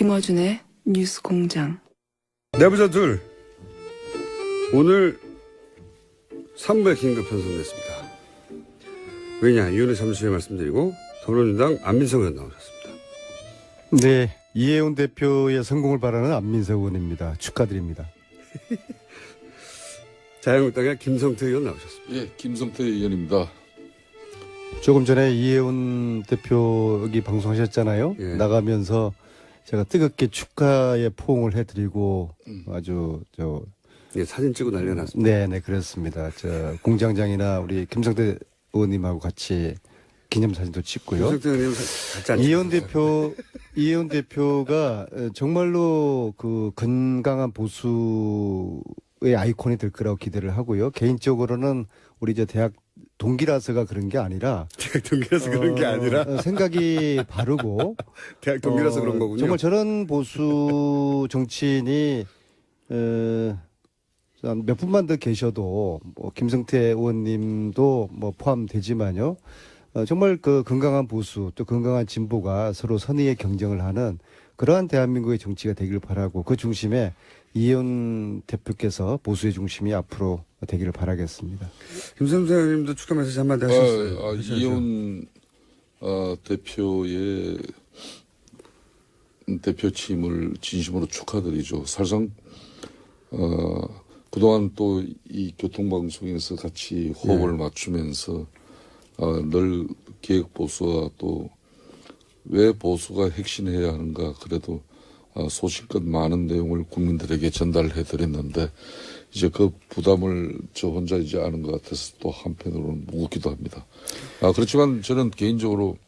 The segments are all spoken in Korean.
김어준의 뉴스공장. 내부자 둘 오늘 3부에 긴급 편성됐습니다. 왜냐 이유는 잠시 후에 말씀드리고 더불어민주당 안민석 의원 나오셨습니다. 네, 이해운 대표의 성공을 바라는 안민석 의원입니다. 축하드립니다. 자유한국당의 김성태 의원 나오셨습니다. 예, 김성태 의원입니다. 조금 전에 이해운 대표 여기 방송하셨잖아요. 예. 나가면서 제가 뜨겁게 축하의 포옹을 해드리고 아주 예, 사진 찍고 난리가 났습니다. 네네 그렇습니다. 저 공장장이나 우리 김성태 의원님하고 같이 기념사진도 찍고요. 김성태 의원님 같이 앉으셨어요. 이해운 대표가 정말로 그 건강한 보수의 아이콘이 될 거라고 기대를 하고요. 개인적으로는 우리 이제 대학 동기라서가 그런 게 아니라 대학 동기라서 그런 게 아니라 생각이 바르고 대학 동기라서 그런 거군요. 정말 저런 보수 정치인이 몇 분만 더 계셔도 뭐 김성태 의원님도 뭐 포함되지만요. 정말 그 건강한 보수 또 건강한 진보가 서로 선의의 경쟁을 하는 그러한 대한민국의 정치가 되기를 바라고 그 중심에 이해운 대표께서 보수의 중심이 앞으로 되기를 바라겠습니다. 김성태 의원님도 축하 메시지 한마디 하셨어요. 이해운 대표의 대표 취임을 진심으로 축하드리죠. 사실상 그동안 또 이 교통방송에서 같이 호흡을 맞추면서 늘 개혁보수와 또 왜 보수가 핵심해야 하는가 그래도 소신껏 많은 내용을 국민들에게 전달해 드렸는데 이제 그 부담을 저 혼자 이제 아는 것 같아서 또 한편으로는 무겁기도 합니다. 그렇지만 저는 개인적으로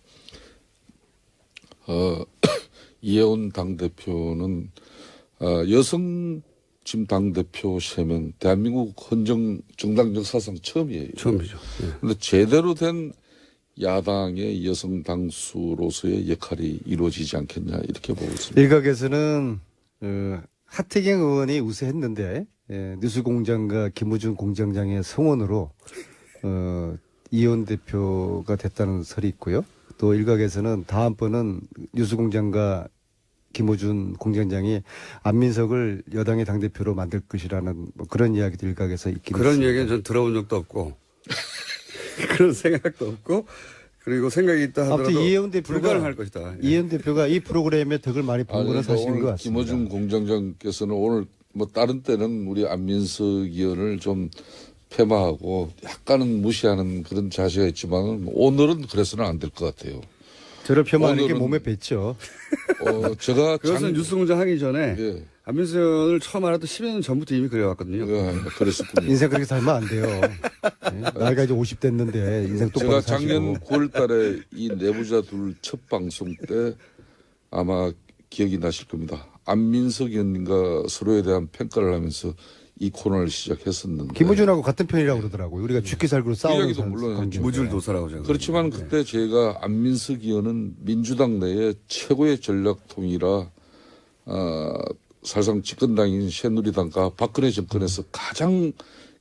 이해운 당대표는 여성 지금 당대표 3명 대한민국 헌정 정당 역사상 처음이에요. 처음이죠. 그런데 제대로 된 야당의 여성 당수로서의 역할이 이루어지지 않겠냐 이렇게 보고 있습니다. 일각에서는 하태경 의원이 우세했는데 뉴스공장과 김우중 공장장의 성원으로 이해운 대표가 됐다는 설이 있고요. 또 일각에서는 다음번은 뉴스공장과 김우준 공장장이 안민석을 여당의 당대표로 만들 것이라는 뭐 그런 이야기도 일각에서 있긴 그런 있습니다. 얘기는 전 들어본 적도 없고 그런 생각도 없고 그리고 생각이 있다 하더라도 아무튼 이해운 대표가 불가능할 것이다. 예. 이해운 대표가 이 프로그램에 덕을 많이 본 거는 사실인 것 같습니다. 김어준 공장장께서는 오늘 뭐 다른 때는 우리 안민석 의원을 좀 폐마하고 약간은 무시하는 그런 자세가 있지만 오늘은 그래서는 안 될 것 같아요. 저를 폄하하는 게 오늘은- 몸에 뱉죠. 제가 그것은 뉴스공장 하기 전에 예, 안민석 의원을 처음 알았던 10여 년 전부터 이미 그래왔거든요. 그랬었군요. 인생 그렇게 살면 안 돼요. 나이가 이제 50 됐는데 인생 똑바로 제가 사시고. 작년 9월 달에 이 내부자 둘 첫 방송 때 아마 기억이 나실 겁니다. 안민석 의원님과 서로에 대한 평가를 하면서 이 코너를 시작했었는데 김우준하고 같은 편이라고 그러더라고요. 우리가 죽기 살기로 싸우는 이야기도 물론 관계인데. 무줄도사라고 제가. 그렇지만 그때 제가 안민석 의원은 민주당 내에 최고의 전략통이라 사실상 집권당인 새누리당과 박근혜 정권에서 가장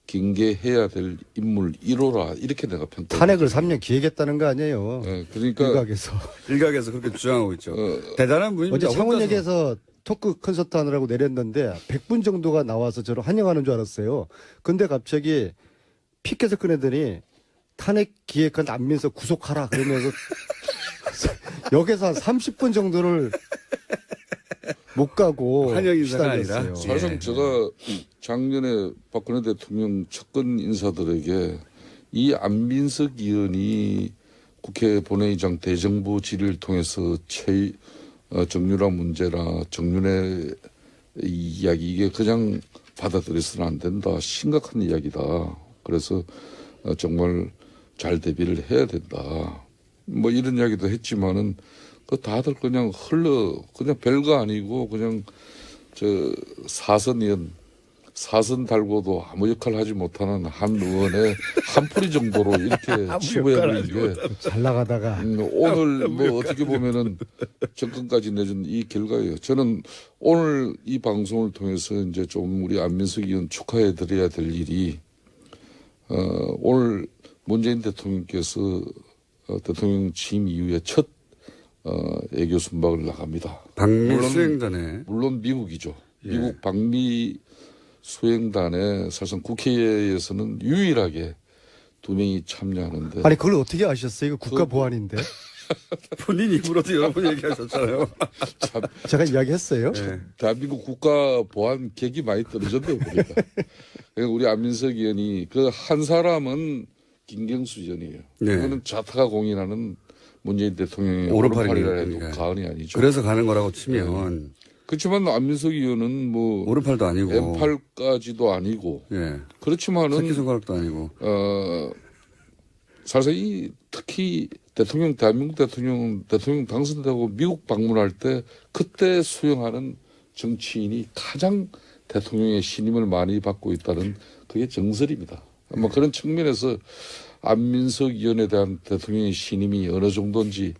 경계해야 될 인물 1호라 이렇게 내가 평가합니다. 탄핵을 3년 기획했다는 거 아니에요. 네, 그러니까 일각에서. 일각에서 그렇게 주장하고 있죠. 대단한 분입니다. 어제 창원역에서 토크 콘서트 하느라고 내렸는데 100분 정도가 나와서 저를 환영하는 줄 알았어요. 근데 갑자기 피켓을 꺼내더니 탄핵 기획한 안민석 구속하라 그러면서 역에서 한 30분 정도를 못 가고 환영 인사가 아니라? 시달렸어요. 사실상 예. 제가 작년에 박근혜 대통령 측근 인사들에게 이 안민석 의원이 국회 본회의장 대정부 질의를 통해서 정유라 문제나 정윤의 이야기 이게 그냥 받아들여서는 안 된다. 심각한 이야기다. 그래서 정말 잘 대비를 해야 된다. 뭐 이런 이야기도 했지만은 그 다들 그냥 그냥 별거 아니고 그냥 사선 달고도 아무 역할 하지 못하는 한 의원의 한 풀이 정도로 이렇게 치부해버린 게 잘 나가다가 오늘 뭐 어떻게 보면은 정권까지 내준 이 결과예요. 저는 오늘 이 방송을 통해서 이제 좀 우리 안민석 의원 축하해 드려야 될 일이 오늘 문재인 대통령께서 대통령 취임 이후에 첫 애교 순방을 나갑니다. 방미 수행단에. 물론 미국이죠. 예. 미국 방미 수행단에 사실상 국회에서는 유일하게 2명이 참여하는데 아니 그걸 어떻게 아셨어요? 이거 국가 보안인데. 본인 입으로도 여러 번 얘기하셨잖아요. 참 제가 이야기했어요. 네. 대한민국 국가 보안 객이 많이 떨어졌네요 보니까. 그러니까 우리 안민석 의원이 그 한 사람은 김경수 의원이에요. 네. 그거는 자타가 공인하는 문재인 대통령의 오른팔이니까. 오른팔이라 해도 과언이 아니죠. 그래서 가는 거라고 치면 그렇지만 안민석 의원은 뭐 오른팔도 아니고 왼팔까지도 아니고 예. 그렇지만은 새끼손가락도 아니고 사실 이 특히 대한민국 대통령 당선되고 미국 방문할 때 그때 수용하는 정치인이 가장 대통령의 신임을 많이 받고 있다는 그게 정설입니다. 뭐 그런 측면에서 안민석 의원에 대한 대통령의 신임이 어느 정도인지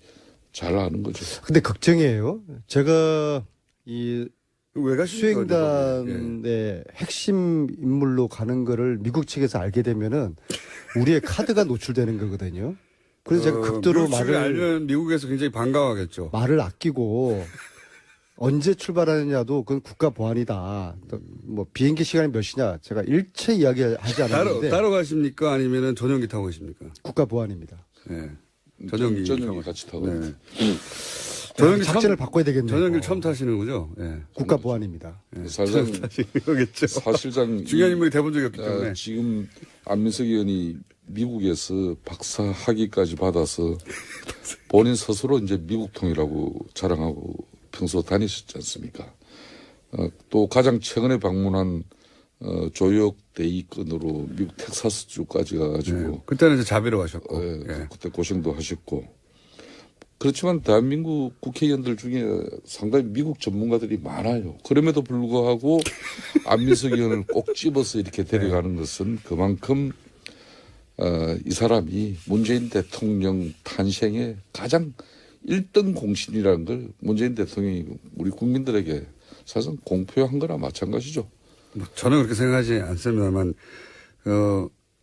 잘 아는 거죠. 근데 걱정이에요. 제가 이 왜 가시는 거예요? 수행단의 핵심 인물로 가는 거를 미국 측에서 알게 되면은 우리의 카드가 노출되는 거거든요. 그래서 제가 극도로 미국 측이 알면 미국에서 굉장히 반가워하겠죠. 말을 아끼고 언제 출발하느냐도 그건 국가 보안이다. 뭐 비행기 시간이 몇 시냐 제가 일체 이야기하지 않았는데 따로 가십니까? 아니면은 전용기 타고 계십니까? 국가 보안입니다. 네. 전용기 전용기 같이 타고. 네. 전용기 작전을 바꿔야 되겠네요. 전용기를 처음 타시는 거죠? 네. 국가 보안입니다. 사실상 타시는 거겠죠. 사실상 중요한 인물이 돼본 적이 없기 때문에. 지금 안민석 의원이 미국에서 박사 학위까지 받아서 본인 스스로 이제 미국통이라고 자랑하고 평소 다니셨지 않습니까? 또 가장 최근에 방문한 조역 대위권으로 미국 텍사스주까지 가가지고 네. 그때는 이제 자비로 가셨고. 예. 그때 고생도 하셨고 그렇지만 대한민국 국회의원들 중에 상당히 미국 전문가들이 많아요. 그럼에도 불구하고 안민석 의원을 꼭 집어서 이렇게 데려가는 것은 그만큼 이 사람이 문재인 대통령 탄생의 가장 1등 공신이라는 걸 문재인 대통령이 우리 국민들에게 사실상 공표한 거나 마찬가지죠. 뭐 저는 그렇게 생각하지 않습니다만,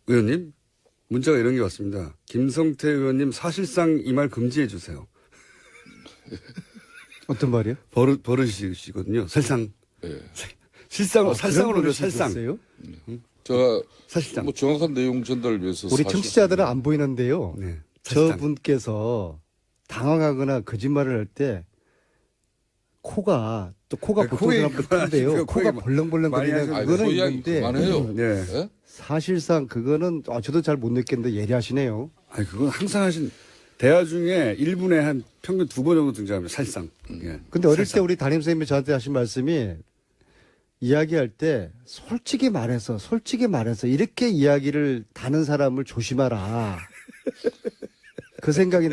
의원님, 문자가 이런 게 왔습니다. 김성태 의원님 사실상 이 말 금지해 주세요. 어떤 말이요? 버릇이시거든요. 살상. 예. 실상으로, 그런 살상으로 버릇이 살상. 있었어요? 제가 사실상. 뭐 정확한 내용 전달을 위해서 우리 청취자들은 안 보이는데요. 네. 사실상. 저분께서 당황하거나 거짓말을 할 때 코가 보통 사람들 큰데요. 코가 벌렁벌렁 많이 거리는 하셨는데. 그거는 소이야기 있는데 그만해요. 네. 예? 사실상 그거는 저도 잘 못 느꼈는데 예리하시네요. 아니, 그건 항상 하신, 대화 중에 1분에 한 평균 2번 정도 등장합니다. 살상. 예. 근데 어릴 때 우리 담임 선생님이 저한테 하신 말씀이 이야기할 때 솔직히 말해서 이렇게 이야기를 다는 사람을 조심하라. 그 생각이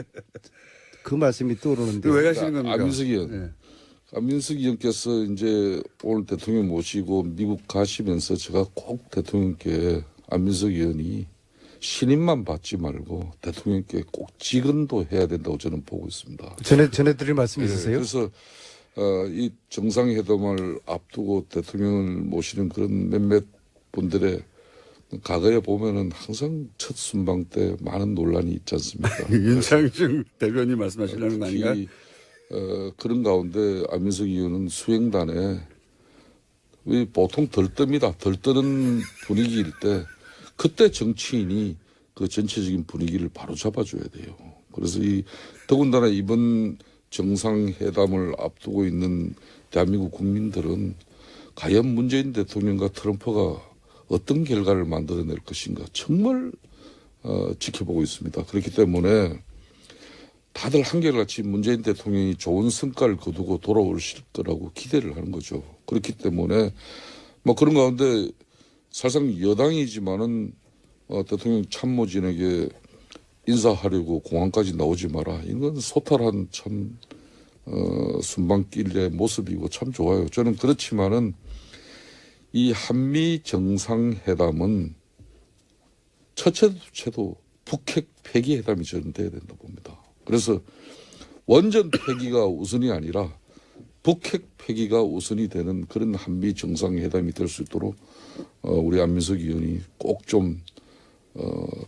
그 말씀이 떠오르는데 왜 가시는 겁니까? 안민석 의원. 네. 안민석 의원께서 이제 오늘 대통령 모시고 미국 가시면서 제가 꼭 대통령께 안민석 의원이 신임만 받지 말고 대통령께 꼭 직언도 해야 된다고 저는 보고 있습니다. 전해드릴 말씀 예, 있으세요? 그래서 이 정상회담을 앞두고 대통령을 모시는 그런 몇몇 분들의 과거에 보면은 항상 첫 순방 때 많은 논란이 있지 않습니까? 윤창중 대변인 말씀하시려는 거 아닌가요? 특히 그런 가운데 안민석 의원은 수행단에 왜 보통 덜뜹니다. 덜뜨는 분위기일 때 그때 정치인이 그 전체적인 분위기를 바로 잡아줘야 돼요. 그래서 더군다나 이번 정상회담을 앞두고 있는 대한민국 국민들은 과연 문재인 대통령과 트럼프가 어떤 결과를 만들어낼 것인가 정말 지켜보고 있습니다. 그렇기 때문에 다들 한결같이 문재인 대통령이 좋은 성과를 거두고 돌아오실 거라고 기대를 하는 거죠. 그렇기 때문에 뭐 그런 가운데 사실상 여당이지만은 대통령 참모진에게 인사하려고 공항까지 나오지 마라. 이건 소탈한 참 순방길의 모습이고 참 좋아요. 저는 그렇지만은 이 한미 정상회담은 첫째도 둘째도 북핵 폐기 회담이 저는 돼야 된다 봅니다. 그래서 원전 폐기가 우선이 아니라 북핵 폐기가 우선이 되는 그런 한미 정상회담이 될 수 있도록 우리 안민석 의원이 꼭 좀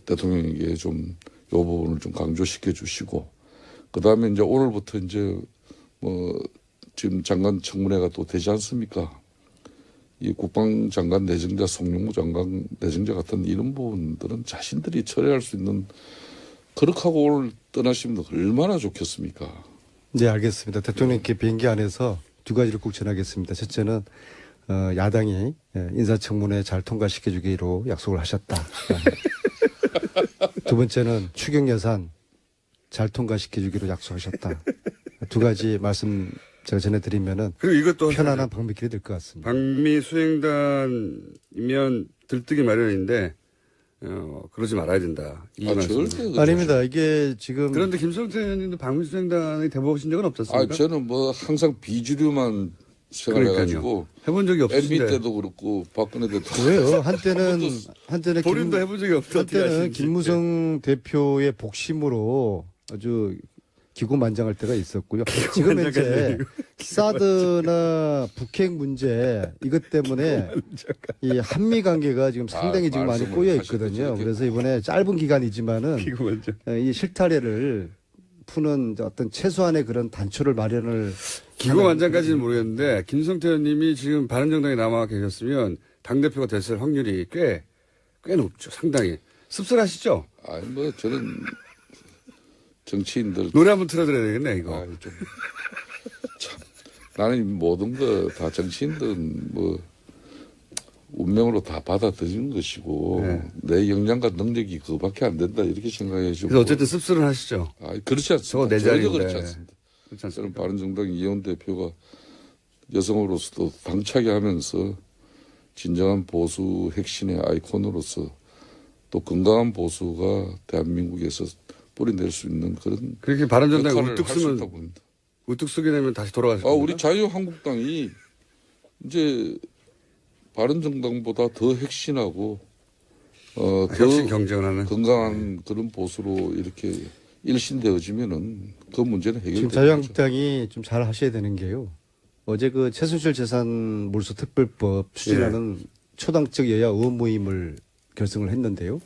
대통령에게 좀 이 부분을 좀 강조시켜 주시고 그 다음에 이제 오늘부터 이제 뭐 지금 장관 청문회가 또 되지 않습니까? 이 국방장관 내정자, 송영무 장관 내정자 같은 이런 부분들은 자신들이 처리할 수 있는 그렇게 하고 오늘 떠나시면 얼마나 좋겠습니까? 네, 알겠습니다. 대통령께 비행기 안에서 두 가지를 꼭 전하겠습니다. 첫째는 야당이 인사청문회 잘 통과시켜주기로 약속을 하셨다. 두 번째는 추경 예산 잘 통과시켜주기로 약속하셨다. 두 가지 말씀 제가 전해드리면은 그리고 이것도 편안한 방미길이 될 것 같습니다. 방미 수행단이면 들뜨기 마련인데 그러지 말아야 된다. 이 말씀입니다. 절대 그러지 아닙니다. 이게 지금 그런데 김성태 의원님도 방미 수행단에 대보신 적은 없었습니까? 저는 뭐 항상 비주류만 생각해가지고 해본 적이 MB 없으신데 때도 그렇고 박근혜 때도 왜요? 한때는 본인도 해본 적이 없다. 한때는 김무성 대표의 복심으로 아주 기고만장할 때가 있었고요. 지금 현재 사드나 북핵 문제 이것 때문에 이 한미 관계가 지금 상당히 지금 많이 말씀을 꼬여 하시고 있거든요. 저렇게. 그래서 이번에 짧은 기간이지만은 기고만장. 이 실타래를 푸는 어떤 최소한의 그런 단초를 마련을 기고만장까지는 모르겠는데 김성태 의원님이 지금 바른정당에 남아 계셨으면 당대표가 됐을 확률이 꽤 높죠. 상당히. 씁쓸하시죠? 아니 뭐 저는 정치인들 노래 한번 틀어드려야 되겠네 이거. 참 나는 모든 거 다 정치인들은 뭐 운명으로 다 받아들이는 것이고 네. 내 역량과 능력이 그거밖에 안 된다 이렇게 생각해주고 그래서 어쨌든 씁쓸은 하시죠. 그렇지 않습니다. 저거 내 전혀 자리인데. 그렇지 않습니다. 그렇지 저는 않습니까? 바른정당 이혜원 대표가 여성으로서도 당차게 하면서 진정한 보수 핵심의 아이콘으로서 또 건강한 보수가 대한민국에서 뿌리낼 수 있는 그런 그렇게 바른정당이 역할을 우뚝 할 수 쓰면 있다고 봅니다. 우뚝 쓰게 되면 다시 돌아가실 겁니다. 우리 자유한국당이 이제 바른정당보다 더 핵심하고 혁신 더 경쟁을 하는. 건강한 그런 보수로 이렇게 일신되어지면은 그 문제는 지금 해결되죠. 자유한국당이 좀 잘 하셔야 되는 게요. 어제 그 최순실 재산 몰수 특별법 추진하는 초당적 여야 의원 모임을 결성을 했는데요.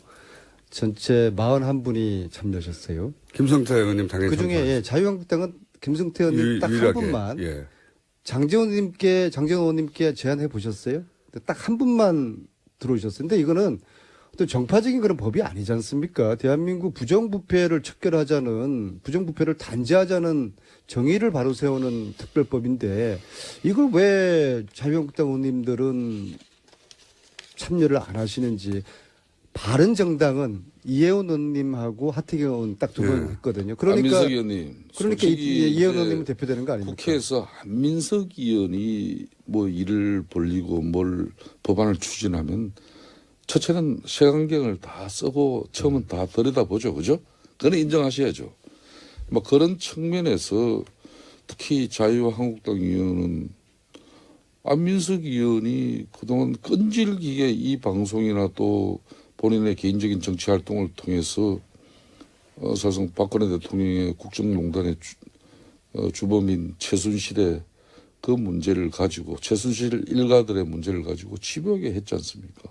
전체 41분이 참여하셨어요. 김성태 의원님 당연히 그중에 자유한국당은 김성태 의원님 딱 한 유일하게. 분만 예. 장재원 의원님께 제안해 보셨어요? 딱 한 분만 들어오셨어요. 근데 이거는 어떤 정파적인 그런 법이 아니지 않습니까? 대한민국 부정부패를 척결하자는, 부정부패를 단죄하자는 정의를 바로 세우는 특별법인데 이걸 왜 자유한국당 의원님들은 참여를 안 하시는지. 바른정당은 이혜원 의원님하고 하태경 의원 딱 두 번 했거든요. 그러니까 안민석 의원님, 그러니까 이혜원 의원님은 대표되는 거 아닙니까? 국회에서 안민석 의원이 뭐 일을 벌리고 뭘 법안을 추진하면 첫째는 색안경을 다 쓰고 처음은 다 들여다보죠. 그죠? 그건 인정하셔야죠. 뭐 그런 측면에서 특히 자유한국당 의원은 안민석 의원이 그동안 끈질기게 이 방송이나 또 본인의 개인적인 정치 활동을 통해서 사실상 박근혜 대통령의 국정농단의 주범인 최순실의 그 문제를 가지고 최순실 일가들의 문제를 가지고 집요하게 했지 않습니까?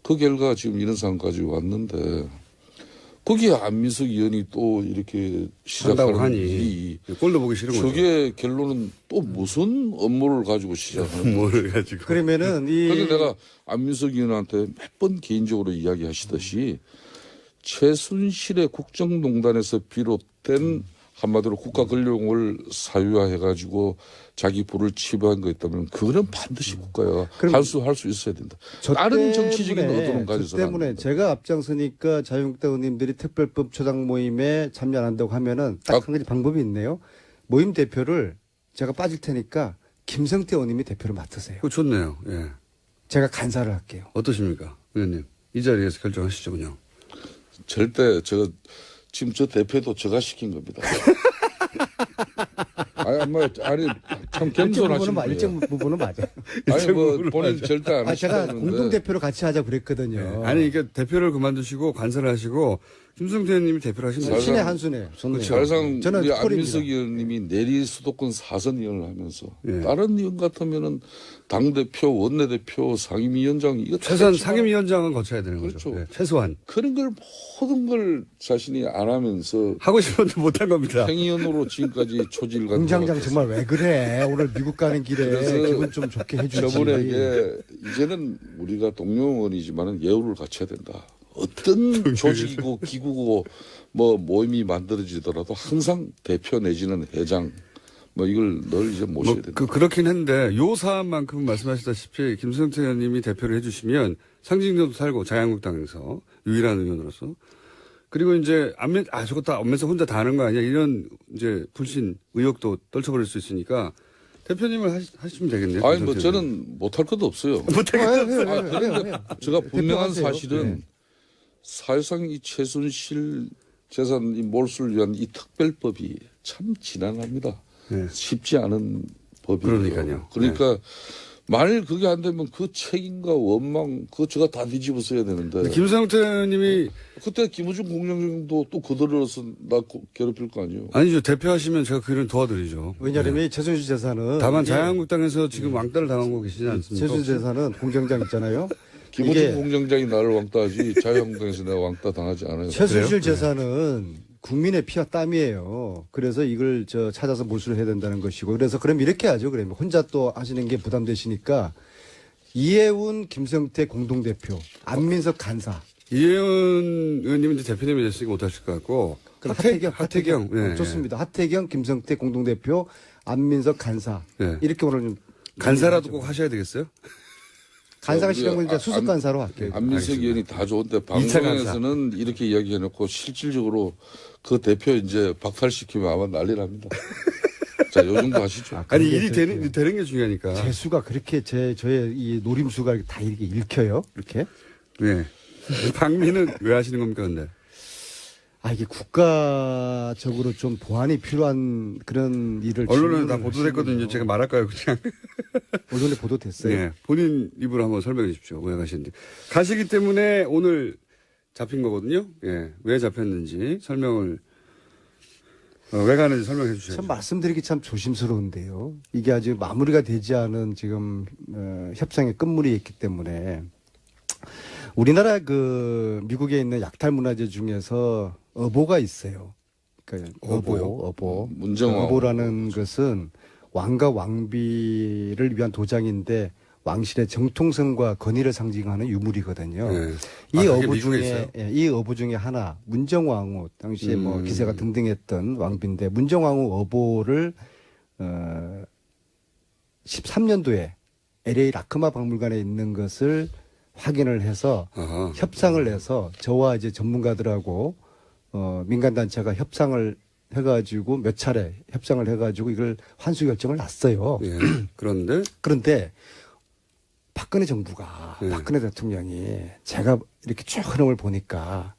그 결과가 지금 이런 상황까지 왔는데 거기에 안민석 의원이 또 이렇게 한다고 시작하는 하니 일이 꼴도 보기 싫은 거죠. 저게 결론은 또 무슨 업무를 가지고 시작하는 뭘 가지고. 그러면은 그래서 내가 안민석 의원한테 몇 번 개인적으로 이야기하시듯이 최순실의 국정농단에서 비롯된 한마디로 국가 권력을 사유화해가지고 자기 부를 치부한 거 있다면 그거는 반드시 국가가 할 수 있어야 된다. 다른 정치적인 의도는 가져서는 안 때문에 된다. 제가 앞장서니까 자유한국당 의원님들이 특별법 초당 모임에 참여 안 한다고 하면은 딱 한 가지 방법이 있네요. 모임 대표를 제가 빠질 테니까 김성태 의원님이 대표를 맡으세요. 그거 좋네요. 예. 제가 간사를 할게요. 어떠십니까? 의원님. 이 자리에서 결정하시죠, 그냥. 절대 지금 저 대표도 제가 시킨 겁니다. 아니 참 겸손하신 분이에요. 일정 부분은 맞아요. 아니 뭐 본인 절대 안 제가 하시다는데 공동 대표로 같이 하자 그랬거든요. 아니, 그러니까 대표를 그만두시고 관사를 하시고 김성태 의원님이 대표를 하시면 되죠. 신의 한 수네. 좋네요. 사실상 저는 우리 콜입니다. 안민석 의원님이 내리 수도권 4선 의원을 하면서 예. 다른 의원 같으면은 당대표, 원내대표, 상임위원장 이거 다 최소한 했지만 상임위원장은 거쳐야 되는 거죠. 그렇죠. 네, 최소한. 그런 걸 모든 걸 자신이 안 하면서 하고 싶었는데 못한 겁니다. 행위원으로 지금까지 초지를 간 공장장 것 같아서. 정말 왜 그래? 오늘 미국 가는 길에 그래서 기분 좀 좋게 해주지. 저번에 이게 이제는 우리가 동료원이지만은 예우를 갖춰야 된다. 어떤 조직이고 기구고 뭐 모임이 만들어지더라도 항상 대표 내지는 회장 뭐 이걸 늘 이제 모셔야 된다. 그렇긴 한데 요 사안만큼 말씀하시다시피 김성태 의원님이 대표를 해주시면 상징적도 살고 자유한국당에서 유일한 의원으로서 그리고 이제 저거 다 안면서 혼자 다 하는 거 아니야 이런 이제 불신 의혹도 떨쳐버릴 수 있으니까 대표님을 하시면 되겠네요. 아니 뭐 김성태 저는 못할 것도 없어요. 그런데 제가 분명한 대표하세요. 사실은 사실상 이 최순실 재산 이 몰수를 위한 이 특별법이 참 지난합니다. 네. 쉽지 않은 법이에요. 그러니까요. 그러니까 만일 그게 안 되면 그 책임과 원망 그거 제가 다 뒤집어서야 되는데 김성태 의원님이 그때 김우중 공장장도 또 그들어서 나 괴롭힐 거 아니에요. 아니죠. 대표하시면 제가 그 일은 도와드리죠. 왜냐하면 이 최순실 재산은 다만 이게 자유한국당에서 지금 왕따를 당하고 계시지 않습니까? 최순실 재산은 공장장 있잖아요. 김우중 이게 공장장이 나를 왕따하지 자유한국당에서 내가 왕따 당하지 않아요. 최순실 재산은 국민의 피와 땀이에요. 그래서 이걸 찾아서 몰수를 해야 된다는 것이고 그래서 그럼 이렇게 하죠. 그러면 혼자 또 하시는 게 부담되시니까 이해운 김성태 공동대표 안민석 간사 이혜원 의원님은 이제 대표님이 됐으니까 못하실 것 같고 하태경 네. 좋습니다. 하태경 김성태 공동대표 안민석 간사 네. 이렇게 오늘 좀 간사라도 꼭 하셔야 되겠어요? 간사가 우리가 싫은 건 이제 수습 간사로 할게요. 안민석 의원이 다 좋은데 이차 방송에서는 이렇게 이야기해놓고 실질적으로 그 대표 이제 박탈시키면 아마 난리 납니다. 자, 요 정도 하시죠. 아니 일이 되는 게 중요하니까. 제 수가 그렇게 저의 이 노림수가 다 이렇게 읽혀요. 이렇게. 네. 방미는 왜 하시는 겁니까, 근데? 이게 국가적으로 좀 보완이 필요한 그런 일을 언론에 다 질문을 보도됐거든요. 하시는군요. 제가 말할까요, 그냥? 언론에 보도됐어요. 네. 본인 입으로 한번 설명해 주십시오. 왜 가시는지. 가시기 때문에 오늘 잡힌 거거든요. 예. 왜 잡혔는지 설명을, 왜 가는지 설명해 주셔야죠. 참 말씀드리기 참 조심스러운데요. 이게 아직 마무리가 되지 않은 지금 협상의 끝물이 있기 때문에 우리나라 미국에 있는 약탈 문화재 중에서 어보가 있어요. 그러니까 어보. 문정왕. 어보라는 것은 왕과 왕비를 위한 도장인데 왕실의 정통성과 권위를 상징하는 유물이거든요. 네. 이 그게 어부 미국에 중에 있어요? 이 어부 중에 하나 문정왕후 당시에 뭐 기세가 등등했던 왕비인데 문정왕후 어보를 13년도에 LA 라크마 박물관에 있는 것을 확인을 해서 아하. 협상을 해서 저와 이제 전문가들하고 민간단체가 협상을 해가지고 몇 차례 협상을 해가지고 이걸 환수 결정을 났어요. 예. 그런데 그런데 박근혜 정부가 박근혜 대통령이 제가 이렇게 쭉 흐름을 보니까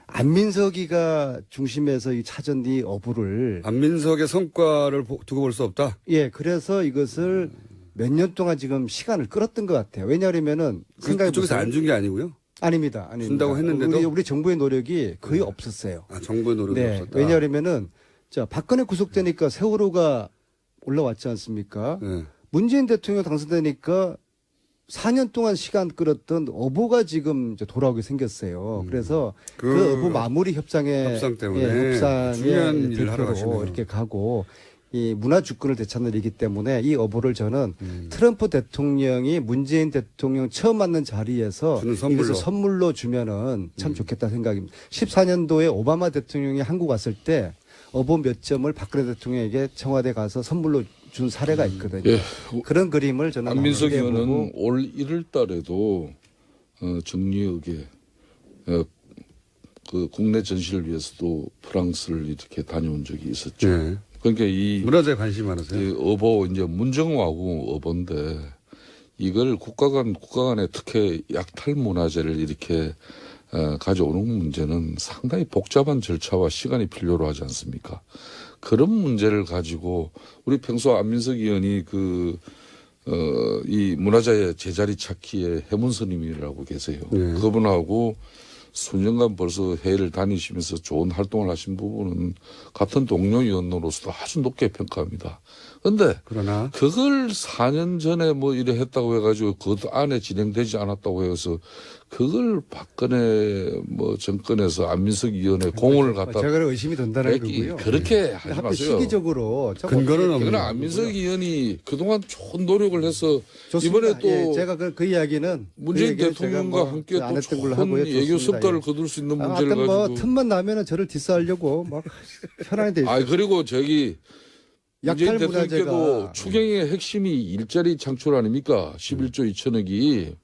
안민석이가 중심에서 이 찾은 이 어부를 안민석의 성과를 두고 볼 수 없다. 예 그래서 이것을 몇 년 동안 지금 시간을 끌었던 것 같아요. 왜냐하면은 생각해 그쪽에서 보세요. 안 준 게 아니고요. 아닙니다. 준다고 했는데도? 우리 정부의 노력이 거의 없었어요. 정부의 노력이 네. 없었다. 왜냐하면은 자 박근혜 구속되니까 세월호가 올라왔지 않습니까? 네. 문재인 대통령 당선되니까 4년 동안 시간 끌었던 어보가 지금 이제 돌아오게 생겼어요. 그래서 그 어보 마무리 협상 때문에 협상의 중요한 일을 하러 대표로 가시네요. 이렇게 가고 이 문화 주권을 되찾는 일이기 때문에 이 어보를 저는 트럼프 대통령이 문재인 대통령 처음 만난 자리에서 주는 선물로. 이것을 선물로 주면은 참 좋겠다 생각입니다. 14년도에 오바마 대통령이 한국 왔을 때 어보 몇 점을 박근혜 대통령에게 청와대 가서 선물로 준 사례가 있거든요. 예. 그런 그림을 저는 안민석 함께 의원은 보고 올 1월 달에도 정리역에 그 국내 전시를 위해서도 프랑스를 이렇게 다녀온 적이 있었죠. 네. 그러니까 이 문화재에 관심이 많으세요? 이 어보 이제 문정왕후 어보인데 이걸 국가 간의 특혜 약탈 문화재를 이렇게 가져오는 문제는 상당히 복잡한 절차와 시간이 필요로 하지 않습니까? 그런 문제를 가지고 우리 평소 안민석 의원이 이 문화재의 제자리 찾기에 해문스님이라고 계세요. 네. 그분하고 수년간 벌써 해외를 다니시면서 좋은 활동을 하신 부분은 같은 동료 의원으로서도 아주 높게 평가합니다. 그런데 그러나 그걸 4년 전에 뭐 이래 했다고 해가지고 그 안에 진행되지 않았다고 해서 그걸 박근혜 뭐 정권에서 안민석 의원의 공을 갖다 제가 의심이 든다는 뺏기 거고요. 그렇게 하지 하필 마세요. 시기적으로 참 근거는 어떻게- 없는 그러나 안민석 의원이 그동안 좋은 노력을 해서 좋습니다. 이번에 또 예, 제가 그 이야기는 문재인 그 얘기는 제가 대통령과 뭐 함께 안 또 했던 걸로 하고요. 좋은 외교 좋습니다. 성과를 예. 거둘 수 있는 문제를 하여튼 뭐 가지고 틈만 나면은 저를 디스하려고 막 편하게 돼 있어요. 그리고 저기 문재인 약탈 대통령께도 문화재가 추경의 핵심이 일자리 창출 아닙니까? 11조 2천억이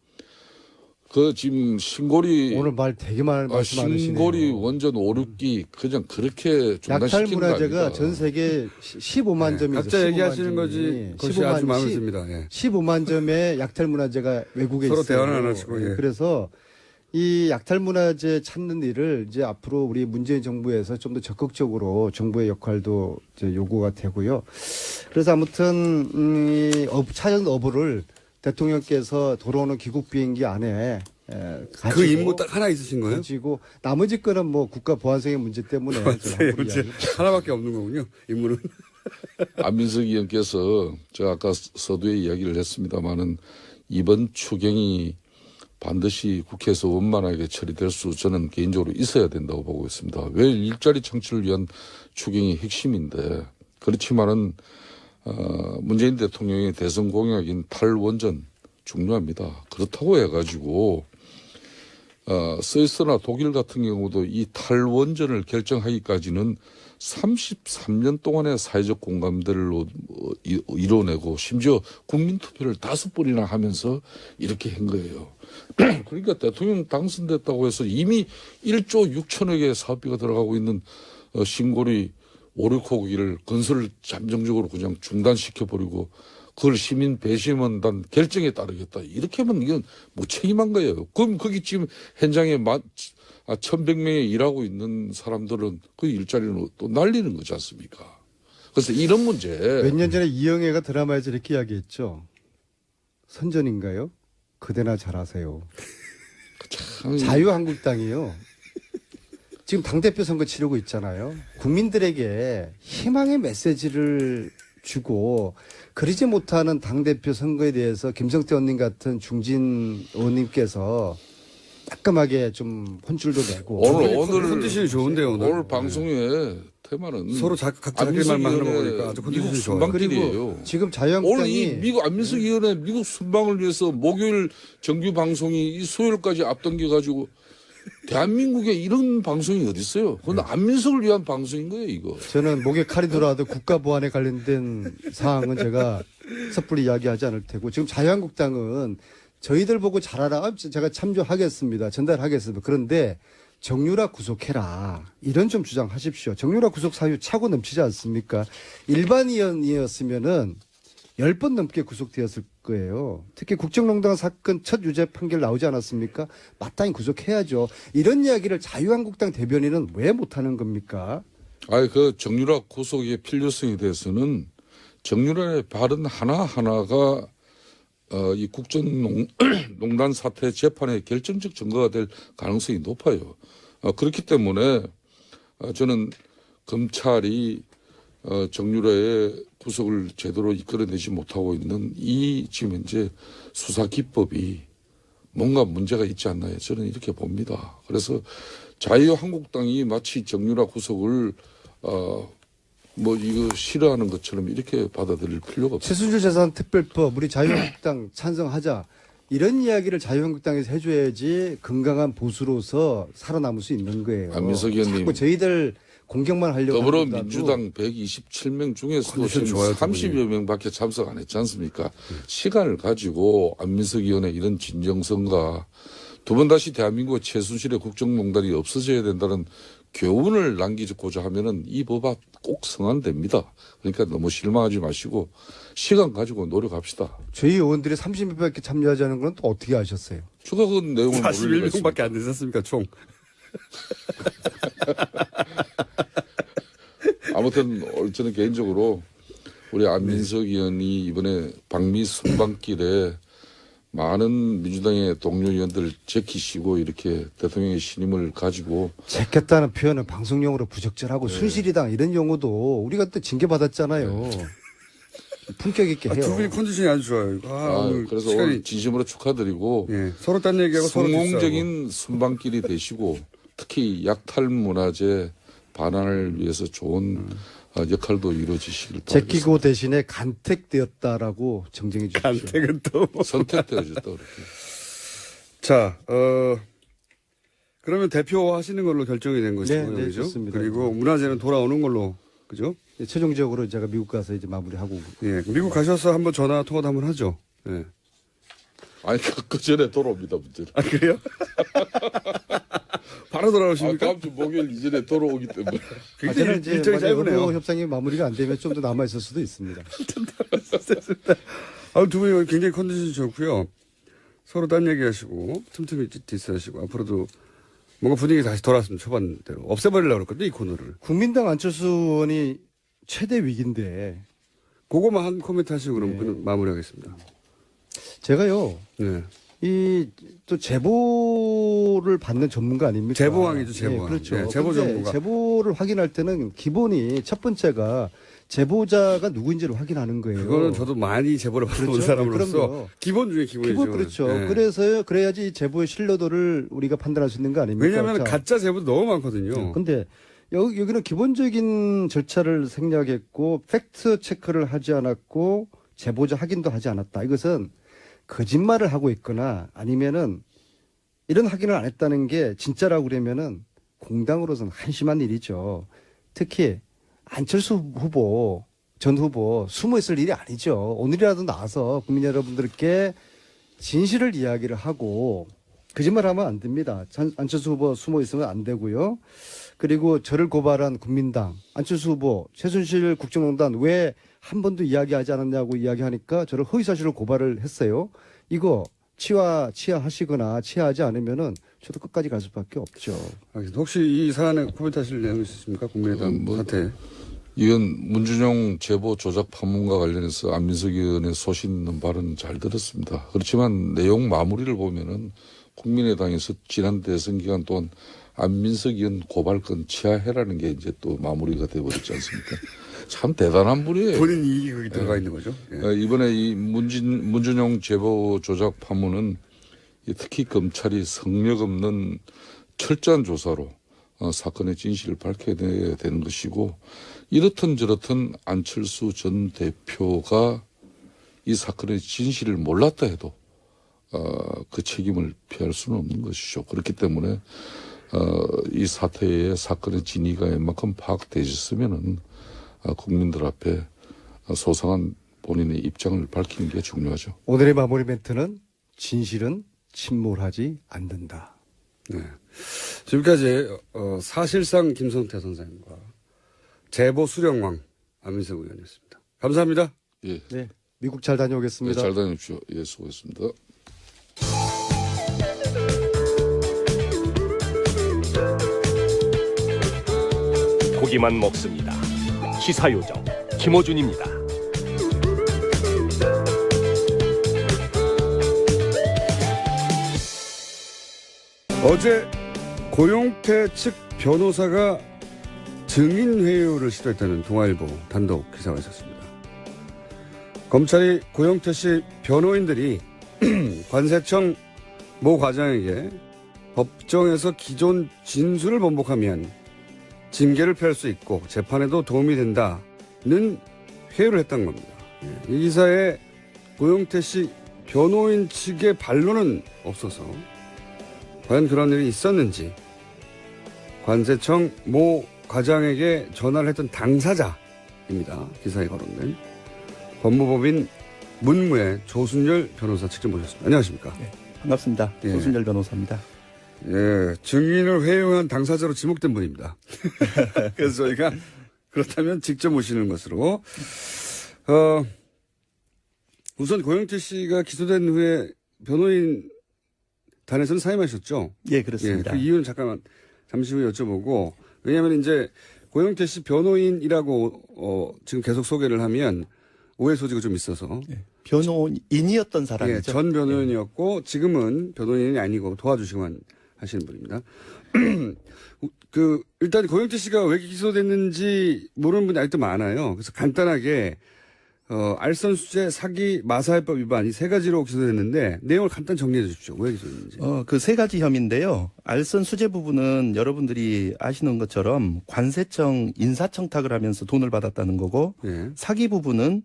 그 지금 신고리 오늘 말 되게 말씀 많으시네요. 신고리 원전 5, 6기 그냥 그렇게 약탈 중단시키는 거 문화재가 아닙니까? 전 세계 15만 점이죠. 각자 얘기하시는 거지 그것이 아주 마음에 듭니다. 예. 15만 점의 약탈 문화재가 외국에 서로 있어요. 대화는 안 하시고, 예. 그래서 이 약탈 문화재 찾는 일을 이제 앞으로 우리 문재인 정부에서 좀 더 적극적으로 정부의 역할도 이제 요구가 되고요. 그래서 아무튼 찾은 어부를 대통령께서 돌아오는 귀국 비행기 안에 그 가지고 임무 딱 하나 있으신 거예요? 가지고 나머지 거는 뭐 국가 보안성의 문제 때문에 좀 함부로 문제 이야기- 하나밖에 없는 거군요. 임무는. 안민석 의원께서 제가 아까 서두에 이야기를 했습니다마는 이번 추경이 반드시 국회에서 원만하게 처리될 수 저는 개인적으로 있어야 된다고 보고 있습니다. 왜 일자리 창출을 위한 추경이 핵심인데 그렇지만은 문재인 대통령의 대선 공약인 탈원전 중요합니다. 그렇다고 해가지고 스위스나 독일 같은 경우도 이 탈원전을 결정하기까지는 33년 동안의 사회적 공감대를 이뤄내고 심지어 국민투표를 5번이나 하면서 이렇게 한 거예요. 그러니까 대통령 당선됐다고 해서 이미 1조 6천억의 사업비가 들어가고 있는 신고리 5, 6호기를 건설을 잠정적으로 그냥 중단시켜버리고 그걸 시민 배심원단 결정에 따르겠다. 이렇게 하면 이건 무책임한 거예요. 그럼 거기 지금 현장에 1,100명이 일하고 있는 사람들은 그 일자리는 또 날리는 거지 않습니까? 그래서 이런 문제. 몇 년 전에 이영애가 드라마에서 이렇게 이야기했죠. 선전인가요? 그대나 잘하세요. 참 자유한국당이요. 지금 당대표 선거 치르고 있잖아요. 국민들에게 희망의 메시지를 주고 그러지 못하는 당대표 선거에 대해서 김성태 의원님 같은 중진 의원님께서 따끔하게 좀 혼줄도 내고 오늘 컨디션이 좋은데요, 오늘. 방송의 테마는 서로 각자 자기 말만 하는 거 보니까 아주 컨디션이 미국 좋아요. 순방길이에요. 그리고 지금 오늘 자유한국당이 이 미국 안민석 의원의 미국 순방을 위해서 목요일 정규 방송이 이 수요일까지 앞당겨 가지고 대한민국에 이런 방송이 어디 있어요? 그건 안민석을 위한 방송인 거예요, 이거. 저는 목에 칼이 들어와도 국가 보안에 관련된 사항은 제가 섣불리 이야기하지 않을 테고 지금 자유한국당은 저희들 보고 잘하라. 제가 참조하겠습니다. 전달하겠습니다. 그런데 정유라 구속해라. 이런 좀 주장하십시오. 정유라 구속 사유 차고 넘치지 않습니까? 일반인이었으면은 10번 넘게 구속되었을 거예요. 특히 국정농단 사건 첫 유죄 판결 나오지 않았습니까? 마땅히 구속해야죠. 이런 이야기를 자유한국당 대변인은 왜 못하는 겁니까? 그 정유라 구속의 필요성에 대해서는 정유라의 발언 하나하나가 이 국정농단 사태 재판의 결정적 증거가 될 가능성이 높아요. 그렇기 때문에 저는 검찰이 정유라의 구속을 제대로 이끌어내지 못하고 있는 이 지금 현재 수사 기법이 뭔가 문제가 있지 않나요? 저는 이렇게 봅니다. 그래서 자유한국당이 마치 정유라 구속을 이거 싫어하는 것처럼 이렇게 받아들일 필요가 없어요. 최순실 재산 특별법 우리 자유한국당 찬성하자. 이런 이야기를 자유한국당에서 해줘야지 건강한 보수로서 살아남을 수 있는 거예요. 안민석 의원님. 자꾸 저희들 공격만 하려고 더불어민주당 127명 중에서도 컨디션 지금 좋아요, 30여 명밖에 참석 안 했지 않습니까? 시간을 가지고 안민석 의원의 이런 진정성과 두 번 다시 대한민국 최순실의 국정농단이 없어져야 된다는 교훈을 남기고자 하면은 이 법안 꼭 성안됩니다. 그러니까 너무 실망하지 마시고 시간 가지고 노력합시다. 저희 의원들이 30명밖에 참여하지 않은 건 또 어떻게 아셨어요? 제가 그 내용을 모를 리가 있습니까? 41명밖에 안 되셨습니까, 총? 아무튼 저는 개인적으로 우리 안민석 의원이 이번에 방미 순방길에 많은 민주당의 동료 의원들 제키시고 이렇게 대통령의 신임을 가지고 제꼈다는 표현은 방송용으로 부적절하고 순실이당 이런 용어도 우리가 또 징계받았잖아요. 품격 있게 해요. 두 분이 컨디션이 아주 좋아요. 오늘 그래서 시간이 오늘 진심으로 축하드리고 예, 서로 딴 얘기하고 서로 성공적인 순방길이 되시고 특히 약탈 문화재 반환을 위해서 좋은 역할도 이루어지시길 바랍니다. 제끼고 대신에 간택되었다라고 정정해 주십시오. 간택은 또 선택되어졌다 그렇게. 자, 그러면 대표 하시는 걸로 결정이 된 것이고요. 네, 네, 그죠? 좋습니다. 그리고 문화재는 돌아오는 걸로, 그죠? 네, 최종적으로 제가 미국 가서 이제 마무리하고. 예, 미국 가셔서 한번 전화 통화도 한번 하죠. 예. 아니 그 전에 돌아옵니다 문제는. 아, 그래요? 바로 돌아오십니까? 다음 주 목요일 이전에 돌아오기 때문에. 저는 이제 일정이 짧으네요. 의료 협상이 마무리가 안 되면 좀 더 남아 있을 수도 있습니다. 두 분이 굉장히 컨디션이 좋고요. 서로 딴 얘기하시고 틈틈이 디스하시고 앞으로도 뭔가 분위기 다시 돌아왔으면 초반대로 없애버리려고 그랬거든요, 이 코너를. 국민당 안철수 의원이 최대 위기인데 그거만 한 코멘트 하시고 그럼 네. 마무리하겠습니다. 제가요 네. 이 또 제보를 받는 전문가 아닙니까? 제보왕이죠, 제보왕. 그렇죠. 네, 제보 근데 전문가. 제보를 확인할 때는 기본이 첫 번째가 제보자가 누구인지를 확인하는 거예요. 그거는 저도 많이 제보를 받아본 그렇죠? 사람으로서 그럼요. 기본 중에 기본이죠. 기본 그렇죠. 네. 그래야지 제보의 신뢰도를 우리가 판단할 수 있는 거 아닙니까? 왜냐하면 자, 가짜 제보도 너무 많거든요. 근데 여기는 기본적인 절차를 생략했고 팩트 체크를 하지 않았고 제보자 확인도 하지 않았다. 이것은 거짓말을 하고 있거나 아니면은 이런 확인을 안 했다는 게 진짜라고 그러면은 공당으로서는 한심한 일이죠. 특히 안철수 후보, 전 후보 숨어 있을 일이 아니죠. 오늘이라도 나와서 국민 여러분들께 진실을 이야기를 하고 거짓말하면 안 됩니다. 안철수 후보 숨어 있으면 안 되고요. 그리고 저를 고발한 국민당, 안철수 후보, 최순실 국정농단 왜 한 번도 이야기하지 않았냐고 이야기하니까 저를 허위사실로 고발을 했어요. 이거 치하하시거나 치하하지 않으면은 저도 끝까지 갈 수밖에 없죠. 알겠습니다. 혹시 이 사안에 코멘트 하실 내용이 있으십니까? 국민의당 사태. 이건 문준용 제보 조작 판문과 관련해서 안민석 의원의 소신 있는 발언 잘 들었습니다. 그렇지만 내용 마무리를 보면은 국민의당에서 지난 대선 기간 동안 안민석 의원 고발건 치하해라는 게 이제 또 마무리가 돼버렸지 않습니까? 참 대단한 분이에요. 본인 이익이 거기 들어가 있는 거죠. 예. 이번에 이 문준용 제보 조작 판문은 특히 검찰이 성역 없는 철저한 조사로 사건의 진실을 밝혀내야 되는 것이고 이렇든 저렇든 안철수 전 대표가 이 사건의 진실을 몰랐다 해도 그 책임을 피할 수는 없는 것이죠. 그렇기 때문에 이 사태의 사건의 진위가 웬만큼 파악되셨으면은 국민들 앞에 소상한 본인의 입장을 밝히는 게 중요하죠. 오늘의 마무리 멘트는 진실은 침몰하지 않는다. 네. 지금까지 사실상 김성태 선생님과 제보 수령왕 안민석 의원이었습니다. 감사합니다. 예. 네, 미국 잘 네, 다녀오겠습니다. 잘 다녀오십시오. 예, 수고했습니다. 고기만 먹습니다. 시사요정 김어준입니다. 어제 고용태 측 변호사가 증인 회유를 시도했다는 동아일보 단독 기사가 있었습니다. 검찰이 고용태 씨 변호인들이 관세청 모 과장에게 법정에서 기존 진술을 번복하면 징계를 피할 수 있고 재판에도 도움이 된다는 회유를 했던 겁니다. 이 기사에 고용태 씨 변호인 측의 반론은 없어서 과연 그런 일이 있었는지 관세청 모 과장에게 전화를 했던 당사자입니다. 기사에 거론된 법무법인 문무의 조순열 변호사 직접 모셨습니다. 안녕하십니까? 네, 반갑습니다. 예. 조순열 변호사입니다. 예, 증인을 회유한 당사자로 지목된 분입니다. 그래서 저희가 그렇다면 직접 모시는 것으로 우선 고영태 씨가 기소된 후에 변호인 단에서는 사임하셨죠? 예, 그렇습니다. 그 이유는 잠시 후에 여쭤보고 왜냐하면 이제 고영태 씨 변호인이라고 지금 계속 소개를 하면 오해 소지가 좀 있어서 변호인이었던 사람이죠. 예, 전 변호인이었고 지금은 변호인이 아니고 도와주시고만 하시는 분입니다. 일단 고영태 씨가 왜 기소됐는지 모르는 분이 아직도 많아요. 그래서 간단하게 알선 수재, 사기, 마사회법 위반 이 세 가지로 기소됐는데 내용을 간단 정리해 주십시오. 왜 기소됐는지. 그 세 가지 혐의인데요. 알선 수재 부분은 여러분들이 아시는 것처럼 관세청 인사청탁을 하면서 돈을 받았다는 거고 예. 사기 부분은